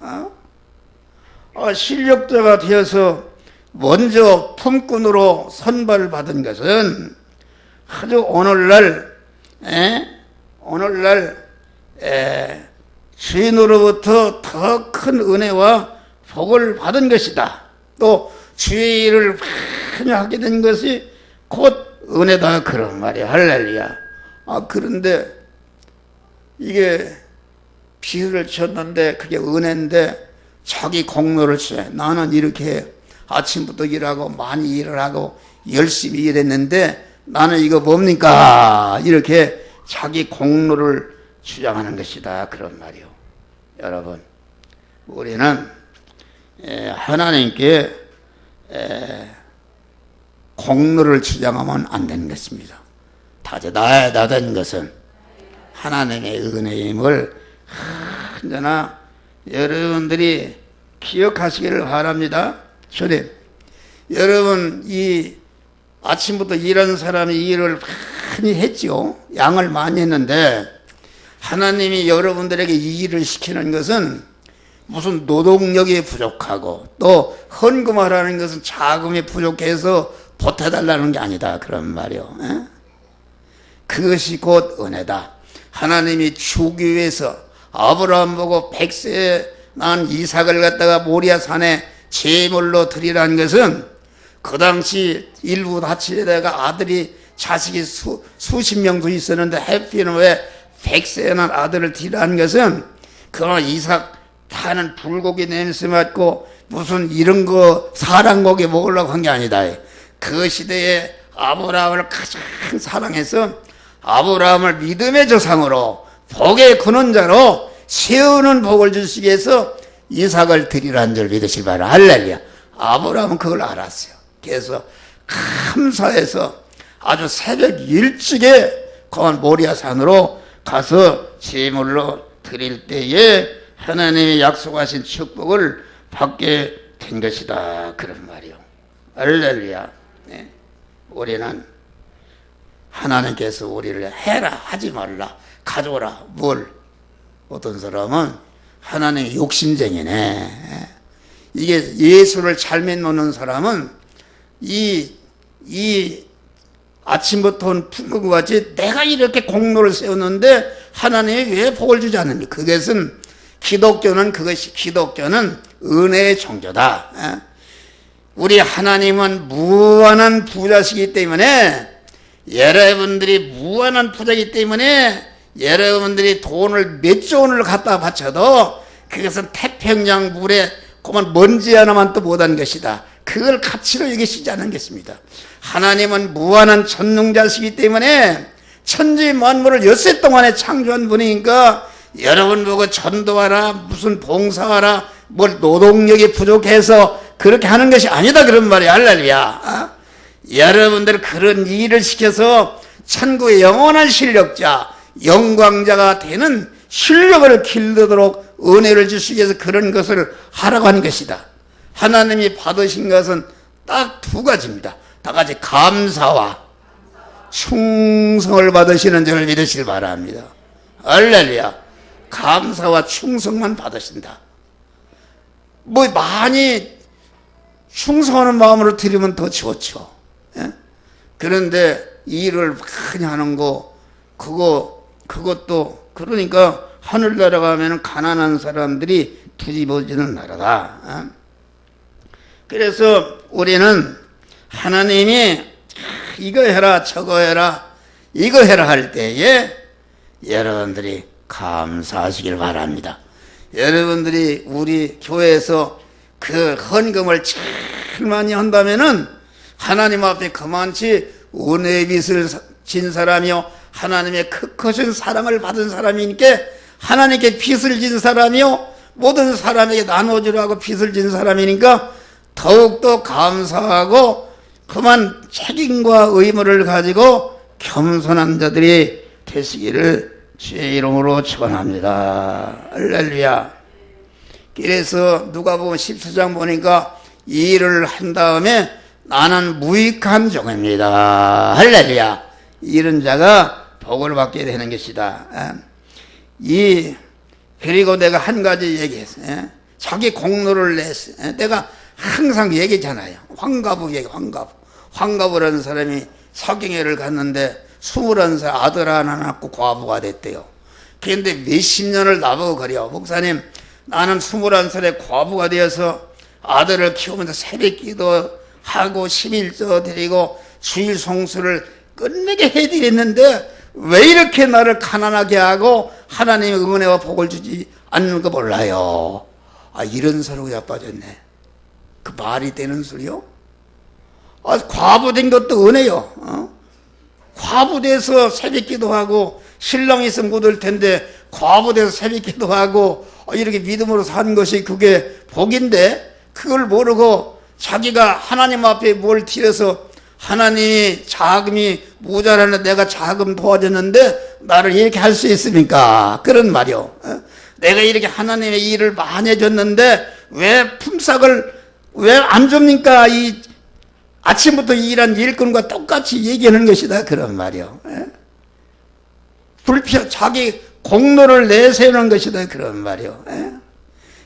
실력자가 되어서 먼저 품꾼으로 선발을 받은 것은 아주 오늘날 주인으로부터 더 큰 은혜와 복을 받은 것이다. 또 주의 일을 많이 하게 된 것이 곧 은혜다. 그런 말이야. 할렐루야. 그런데 이게 비유를 쳤는데 그게 은혜인데 자기 공로를 취해. 나는 이렇게 아침부터 일하고 많이 일을 하고 열심히 일했는데 나는 이거 뭡니까? 이렇게 자기 공로를 주장하는 것이다. 그런 말이요. 여러분, 우리는 하나님께 공로를 주장하면 안 되는 것입니다. 다 된 것은 하나님의 은혜임을 언제나 여러분들이 기억하시기를 바랍니다. 주님, 여러분 이 아침부터 일하는 사람이 일을 많이 했죠. 양을 많이 했는데 하나님이 여러분들에게 이 일을 시키는 것은 무슨 노동력이 부족하고 또 헌금하라는 것은 자금이 부족해서 보태달라는 게 아니다. 그런 말이요. 그것이 곧 은혜다. 하나님이 주기 위해서 아브라함 보고 100세에 난 이삭을 갖다가 모리아 산에 제물로 드리라는 것은 그 당시 일부 다치에다가 아들이 자식이 수십 명도 있었는데 해피는 왜 100세에 난 아들을 드리라는 것은 그러나 이삭 타는 불고기 냄새 맡고 무슨 이런 거 사랑고기 먹으려고 한 게 아니다. 그 시대에 아브라함을 가장 사랑해서 아브라함을 믿음의 조상으로 복의 근원자로 세우는 복을 주시기 위해서 이삭을 드리라는 줄 믿으시기 바랍니다. 할렐루야. 아브라함은 그걸 알았어요. 그래서 감사해서 아주 새벽 일찍에 거한 모리아 산으로 가서 제물로 드릴 때에 하나님이 약속하신 축복을 받게 된 것이다. 그런 말이요. 할렐루야. 네. 우리는 하나님께서 우리를 해라 하지 말라 가져오라 뭘. 어떤 사람은 하나님의 욕심쟁이네. 이게 예수를 잘 믿는 사람은 이 아침부터 온 풍금과 같이 내가 이렇게 공로를 세웠는데 하나님이 왜 복을 주지 않는가. 그것은 기독교는 은혜의 종교다. 우리 하나님은 무한한 부자시기 때문에 여러분들이 무한한 부자이기 때문에 여러분들이 돈을 몇 조 원을 갖다 바쳐도 그것은 태평양 물에 그만 먼지 하나만 또 못한 것이다. 그걸 가치로 여기시지 않은 것입니다. 하나님은 무한한 전능자시기 때문에 천지 만물을 엿새 동안에 창조한 분이니까 여러분 보고 전도하라 무슨 봉사하라 뭘 노동력이 부족해서 그렇게 하는 것이 아니다. 그런 말이야. 할렐루야. 여러분들 그런 일을 시켜서 천국의 영원한 실력자 영광자가 되는 실력을 길르도록 은혜를 주시기 위해서 그런 것을 하라고 하는 것이다. 하나님이 받으신 것은 딱 두 가지입니다. 다 같이 감사와 충성을 받으시는 줄 믿으시길 바랍니다. 할렐루야. 감사와 충성만 받으신다. 뭐 많이 충성하는 마음으로 드리면 더 좋죠. 예? 그런데 일을 많이 하는 거 그것도 그러니까 하늘나라 가면 가난한 사람들이 뒤집어지는 나라다. 그래서 우리는 하나님이 이거 해라 저거 해라 이거 해라 할 때에 여러분들이 감사하시길 바랍니다. 여러분들이 우리 교회에서 그 헌금을 제일 많이 한다면은 하나님 앞에 그만치 은혜의 빚을 진 사람이요 하나님의 크신 사랑을 받은 사람이니까 하나님께 빚을 진 사람이요 모든 사람에게 나눠주라고 빚을 진 사람이니까 더욱더 감사하고 그만 책임과 의무를 가지고 겸손한 자들이 되시기를 주의 이름으로 축원합니다. 할렐루야. 그래서 누가복음 14장 보니까 이 일을 한 다음에 나는 무익한 종입니다. 할렐루야. 이런 자가 복을 받게 되는 것이다. 그리고 내가 한 가지 얘기했어요. 자기 공로를 냈어요. 내가 항상 얘기잖아요. 황가부라는 사람이 서경회를 갔는데 21살 아들 하나 낳고 과부가 됐대요. 그런데 몇십 년을 나보고 그래요. 목사님, 나는 21살에 과부가 되어서 아들을 키우면서 새벽기도 하고 11조 드리고 주일 송수를 끝내게 해드렸는데 왜 이렇게 나를 가난하게 하고 하나님의 은혜와 복을 주지 않는 거 몰라요. 이런 소리가 자빠졌네. 그 말이 되는 소리요? 과부된 것도 은혜요. 과부돼서 새벽기도 하고 신랑이 있으면 묻을 텐데 과부돼서 새벽기도 하고 이렇게 믿음으로 사는 것이 그게 복인데 그걸 모르고 자기가 하나님 앞에 뭘 드려서 하나님이 자금이 모자라는데 내가 자금 도와줬는데 나를 이렇게 할 수 있습니까? 그런 말이요. 내가 이렇게 하나님의 일을 많이 해줬는데 왜 품삯을 왜 안 줍니까? 이 아침부터 일한 일꾼과 똑같이 얘기하는 것이다. 그런 말이요. 자기 공로를 내세우는 것이다. 그런 말이요.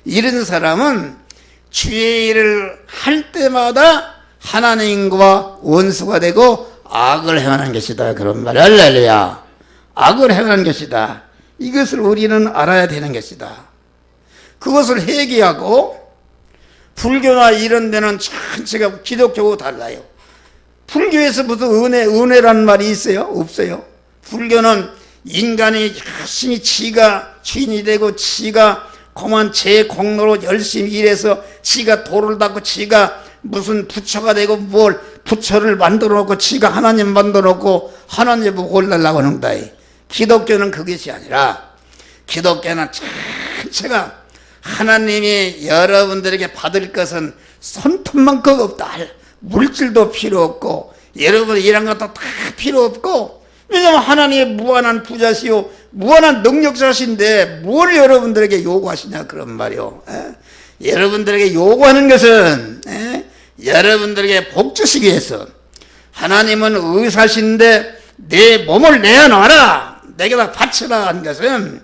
이런 사람은 주의 일을 할 때마다 하나님과 원수가 되고 악을 행하는 것이다. 그런 말. 할렐루야. 악을 행하는 것이다. 이것을 우리는 알아야 되는 것이다. 그것을 회개하고 불교나 이런 데는 전체가 기독교하고 달라요. 불교에서 무슨 은혜라는 말이 있어요? 없어요. 불교는 인간이 열심히 지가 주인이 되고 지가 그만 제 공로로 열심히 일해서 지가 돌을 닦고 지가 무슨 부처가 되고 뭘 부처를 만들어 놓고 지가 하나님 만들어 놓고 하나님 보고 올라가려고 하는다. 기독교는 그것이 아니라 기독교는 전체가 하나님이 여러분들에게 받을 것은 손톱만큼 없다. 물질도 필요 없고 여러분 이런 것도 다 필요 없고 왜냐하면 하나님의 무한한 부자시요 무한한 능력자신데 뭘 여러분들에게 요구하시냐 그런 말이요. 여러분들에게 요구하는 것은 여러분들에게 복 주시기 위해서 하나님은 의사신데 내 몸을 내어놔라 내게다 바쳐라 한 것은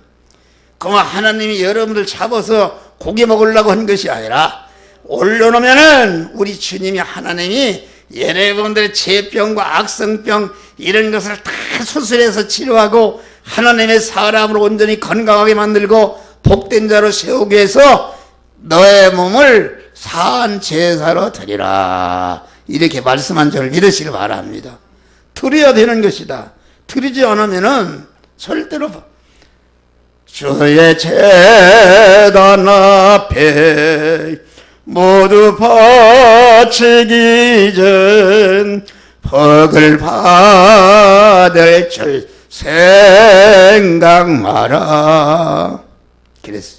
그만 하나님이 여러분들 잡아서 고기 먹으려고 한 것이 아니라 올려놓으면은 우리 주님이 하나님이 여러분들의 죄병과 악성병 이런 것을 다 수술해서 치료하고 하나님의 사람으로 온전히 건강하게 만들고 복된 자로 세우기 위해서 너의 몸을 산 제사로 드리라 이렇게 말씀한 줄을 믿으시길 바랍니다. 드려야 되는 것이다. 드리지 않으면은 절대로 주의 제단 앞에 모두 바치기 전 복을 받을 줄 생각 마라. 그랬어.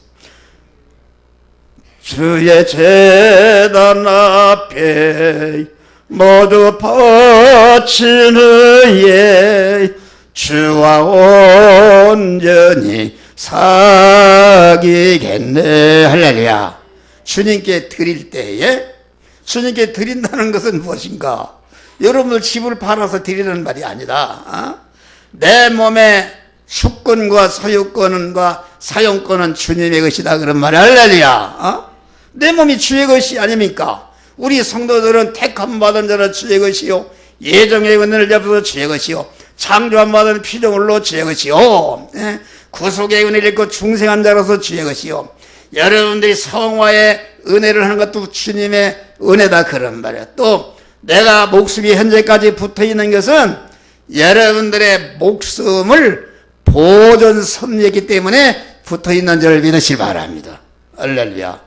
주의 제단 앞에 모두 바친 후에 주와 온전히 사귀겠네. 할렐루야. 주님께 드릴 때에 주님께 드린다는 것은 무엇인가? 여러분들 집을 팔아서 드리는 말이 아니다. 내 몸의 주권과 소유권과 사용권은 주님의 것이다 그런 말이 할렐루야. 내 몸이 주의 것이 아닙니까? 우리 성도들은 택함 받은 자는 주의 것이요 예정의 은혜를 잡아서 주의 것이요 창조함 받은 피조물로 주의 것이요 구속의 은혜를 입고 중생한 자로서 주의 것이요 여러분들이 성화의 은혜를 하는 것도 주님의 은혜다 그런 말이야. 또 내가 목숨이 현재까지 붙어 있는 것은 여러분들의 목숨을 보존 섭리했기 때문에 붙어 있는 줄 믿으시기 바랍니다. 할렐루야.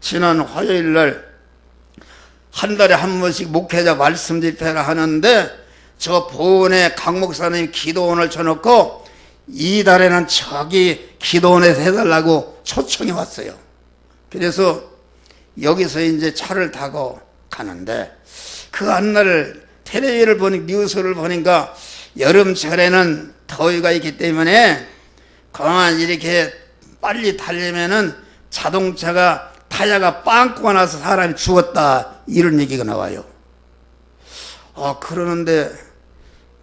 지난 화요일 날 한 달에 한 번씩 목회자 말씀 집회를 하는데 저 보은에 강 목사님 기도원을 쳐놓고 이달에는 저기 기도원에서 해달라고 초청이 왔어요. 그래서 여기서 이제 차를 타고 가는데 그 한날 텔레비를 보니 뉴스를 보니까 여름철에는 더위가 있기 때문에 그만 이렇게 빨리 달리면은 자동차가 타이어가 빵꾸가 나서 사람이 죽었다 이런 얘기가 나와요. 그러는데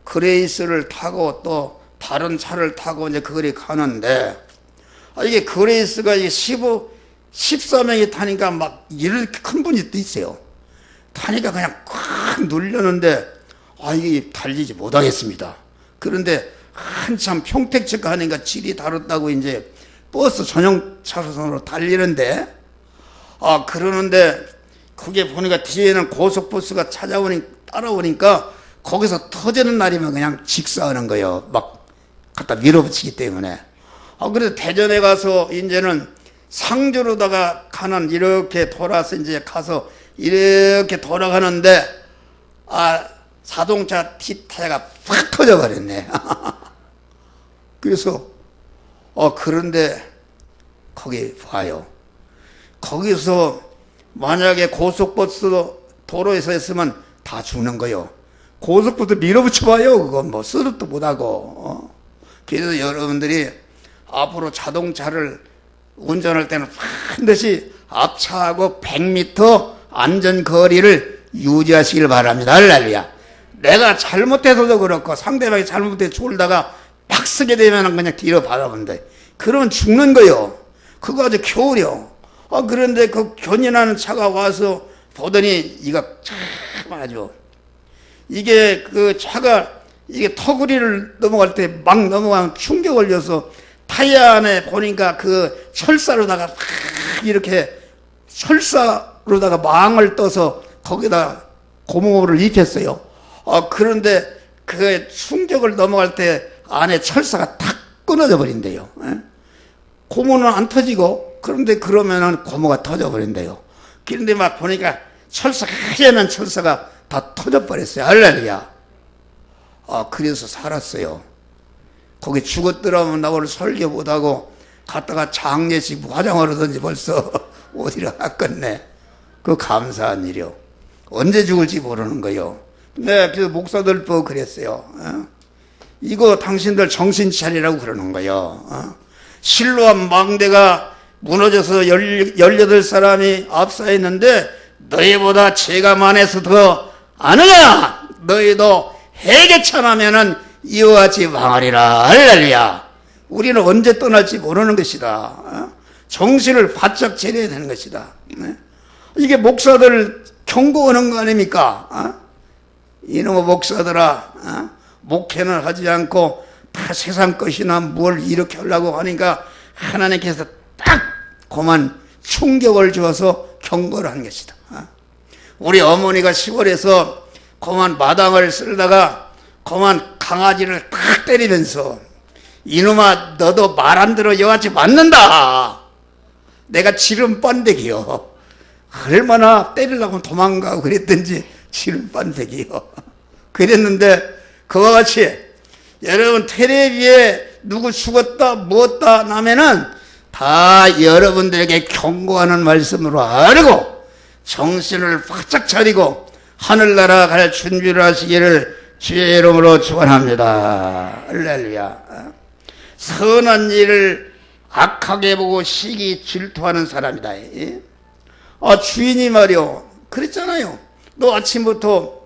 그레이스를 타고 또 다른 차를 타고 이제 그 거리 가는데 이게 그레이스가 14명이 타니까 막 이렇게 큰 분이 또 있어요. 타니까 그냥 꽉 눌렸는데 이게 달리지 못하겠습니다. 그런데 한참 평택 측 가니까 질이 다르다고 이제 버스 전용 차선으로 달리는데 그러는데 그게 보니까 뒤에는 고속버스가 따라오니까 거기서 터지는 날이면 그냥 직사하는 거예요. 막 갖다 밀어붙이기 때문에. 그래서 대전에 가서 이제는 상주로다가 가는 이렇게 돌아서 이제 가서 이렇게 돌아가는데 자동차 타이어가 팍 터져버렸네. 그래서 그런데 거기 봐요. 거기서 만약에 고속버스 도로에서 했으면 다 죽는 거요. 고속버스 밀어붙여봐요. 그건 뭐 쓰러도 못하고. 그래서 여러분들이 앞으로 자동차를 운전할 때는 반드시 앞차하고 100m 안전거리를 유지하시길 바랍니다. 할렐루야. 내가 잘못해서도 그렇고 상대방이 잘못해서 졸다가 막 쓰게 되면 그냥 뒤로 받아본다. 그러면 죽는 거요. 그거 아주 겨울이요. 그런데 그 견인하는 차가 와서 보더니 이거 참 아주 이게 그 차가 이게 터구리를 넘어갈 때 막 넘어가면 충격 걸려서 타이어 안에 보니까 그 철사로다가 막 이렇게 철사로다가 망을 떠서 거기다 고무를 입혔어요. 그런데 그 충격을 넘어갈 때 안에 철사가 탁 끊어져 버린대요. 고무는 안 터지고 그런데 그러면은 고무가 터져 버린대요. 그런데 막 보니까 하얀 철사가 다 터져 버렸어요. 할렐루야. 그래서 살았어요. 거기 죽었더라면 나 오늘 설교 못하고 갔다가 장례식 화장하러 든지 벌써 어디로 갔겠네. 그 감사한 일이요. 언제 죽을지 모르는 거요. 네, 그래서 목사들 보고 그랬어요. 이거 당신들 정신 차리라고 그러는 거요. 실로암 망대가 무너져서 18사람이 압사했는데 너희보다 죄가 많아서 더 아느냐? 너희도 해계천하면은 이와 같이 망하리라. 할렐루야. 우리는 언제 떠날지 모르는 것이다. 정신을 바짝 차려야 되는 것이다. 이게 목사들 경고하는 거 아닙니까? 이놈의 목사들아, 목회는 하지 않고 다 세상 것이나 뭘 이렇게 하려고 하니까 하나님께서 딱 그만 충격을 주어서 경고를 한 것이다. 우리 어머니가 시골에서 그만 마당을 쓸다가 그만 강아지를 탁 때리면서 이놈아 너도 말 안 들어 여같이 맞는다. 내가 지름 번데기요. 얼마나 때리려고 도망가고 그랬든지 지름 번데기요. 그랬는데 그와 같이 여러분 텔레비에 누구 죽었다 무었다 나면은 다 여러분들에게 경고하는 말씀으로 알고 정신을 바짝 차리고 하늘나라 갈 준비를 하시기를 주의 이름으로 축원합니다. 할렐루야. 선한 일을 악하게 보고 시기 질투하는 사람이다. 주인이 말이요 그랬잖아요. 너 아침부터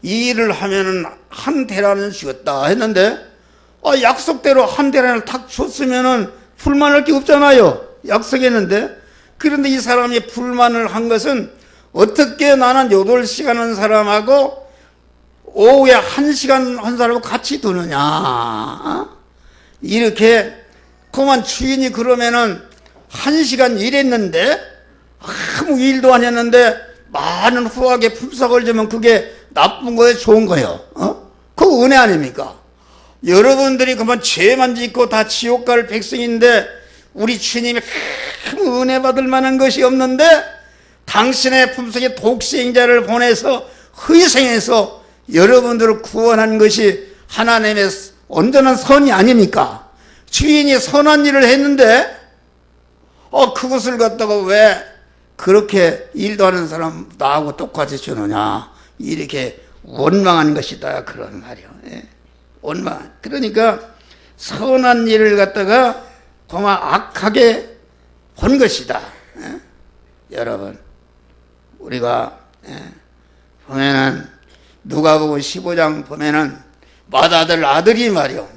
이 일을 하면은 한 대란을 주었다 했는데 약속대로 한 대란을 탁 줬으면은 불만할 게 없잖아요. 약속했는데. 그런데 이 사람이 불만을 한 것은 어떻게 나는 8시간 한 사람하고 오후에 1시간 한 사람하고 같이 두느냐. 이렇게 그만 주인이 그러면은 1시간 일했는데 아무 일도 안 했는데 많은 후하게 품삯을 주면 그게 나쁜 거예요, 좋은 거예요? 그 은혜 아닙니까? 여러분들이 그만 죄만 짓고 다 지옥 갈 백성인데 우리 주님이 큰 은혜 받을 만한 것이 없는데 당신의 품속에 독생자를 보내서 희생해서 여러분들을 구원한 것이 하나님의 온전한 선이 아닙니까? 주인이 선한 일을 했는데 그것을 갖다가 왜 그렇게 일도 하는 사람 나하고 똑같이 주느냐, 이렇게 원망한 것이다, 그런 말이요. 예. 원망. 그러니까 선한 일을 갖다가 그만 악하게 본 것이다. 예? 여러분, 우리가 보면은 누가복음 15장 보면은 맏아들 아들이 말이요,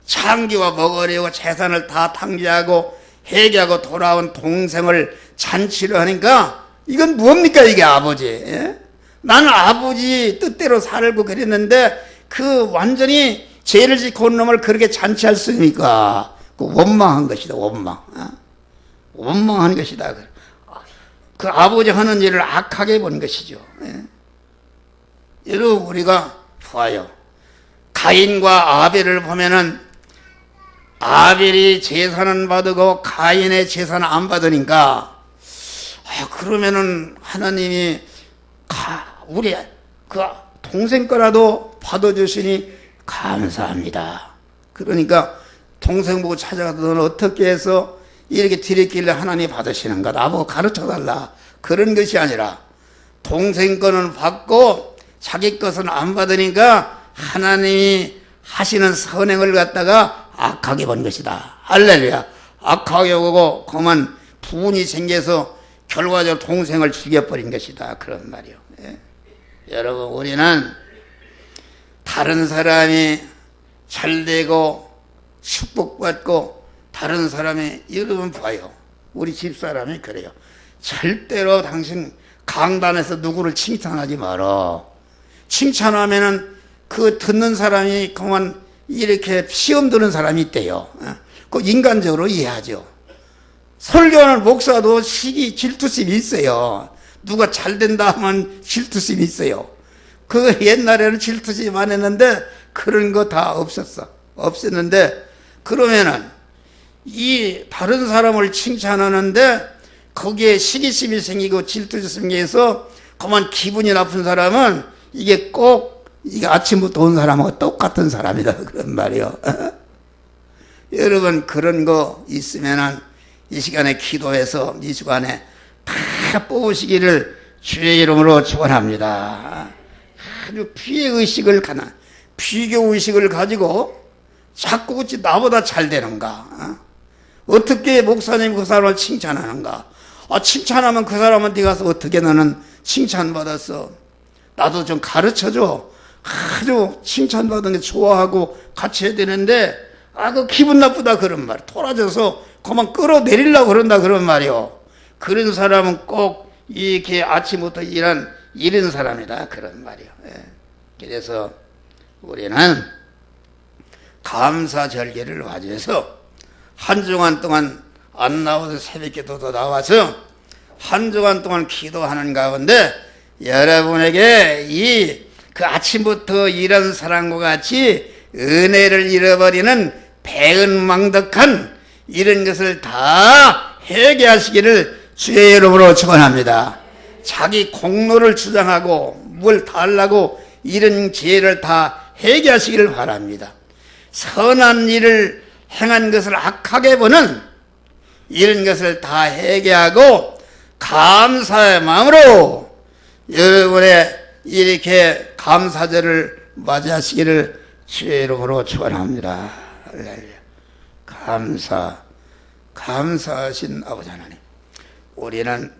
창기와 먹으려고 재산을 다 탕진하고 회개하고 돌아온 동생을 잔치를 하니까 이건 뭡니까, 이게 아버지? 예? 나는 아버지 뜻대로 살고 그랬는데 그 완전히 죄를 짓고 온 놈을 그렇게 잔치할 수 있습니까? 그 원망한 것이다, 원망. 원망한 것이다. 그 아버지 하는 일을 악하게 본 것이죠. 예? 여러분, 우리가 봐요. 가인과 아벨을 보면은 아벨이 재산은 받고 가인의 재산은 안 받으니까 그러면은 하나님이 우리 그 동생 거라도 받아주시니 감사합니다. 그러니까 동생 보고 찾아가서 너는 어떻게 해서 이렇게 드렸길래 하나님 받으시는가, 나보고 가르쳐달라, 그런 것이 아니라 동생 거는 받고 자기 것은 안 받으니까 하나님이 하시는 선행을 갖다가 악하게 본 것이다. 할렐루야. 악하게 보고 그만 분이 생겨서 결과적으로 동생을 죽여버린 것이다, 그런 말이요. 예? 여러분, 우리는 다른 사람이 잘되고 축복받고 다른 사람이, 여러분 봐요, 우리 집사람이 그래요. 절대로 당신 강단에서 누구를 칭찬하지 마라. 칭찬하면은 그 듣는 사람이 그만 이렇게 시험 드는 사람이 있대요. 그 인간적으로 이해하죠. 설교하는 목사도 질투심이 있어요. 누가 잘 된다 하면 질투심이 있어요. 그 옛날에는 질투심이 많았는데 그런 거 다 없었는데 그러면은 이 다른 사람을 칭찬하는데 거기에 시기심이 생기고 질투심이 생겨서 그만 기분이 나쁜 사람은 이게 아침부터 온 사람하고 똑같은 사람이다, 그런 말이요. 여러분, 그런 거 있으면은 이 시간에 기도해서 이 시간에 다 뽑으시기를 주의 이름으로 축원합니다. 아주 비교의식을 가지고 자꾸 어찌 나보다 잘 되는가, 어떻게 목사님 그 사람을 칭찬하는가, 칭찬하면 그 사람한테 가서 어떻게 너는 칭찬받았어, 나도 좀 가르쳐줘, 아주 칭찬받은 게 좋아하고 같이 해야 되는데 그 기분 나쁘다, 그런 말, 돌아져서 그만 끌어내리려고 그런다, 그런 말이요. 그런 사람은 꼭 이렇게 아침부터 이런 사람이다, 그런 말이요. 예. 그래서 우리는 감사절기를 맞이해서 한 주간 동안 안 나와서 새벽기도도 나와서 한 주간 동안 기도하는 가운데 여러분에게 그 아침부터 이런 사람과 같이 은혜를 잃어버리는 배은망덕한 이런 것을 다 회개하시기를 주의 이름으로 축원합니다. 자기 공로를 주장하고 뭘 달라고 이런 죄를 다 회개하시기를 바랍니다. 선한 일을 행한 것을 악하게 보는 이런 것을 다 회개하고 감사의 마음으로 여러분의 이렇게 감사절을 맞이하시기를 주의 이름으로 축원합니다. 감사하신 아버지 하나님, 우리는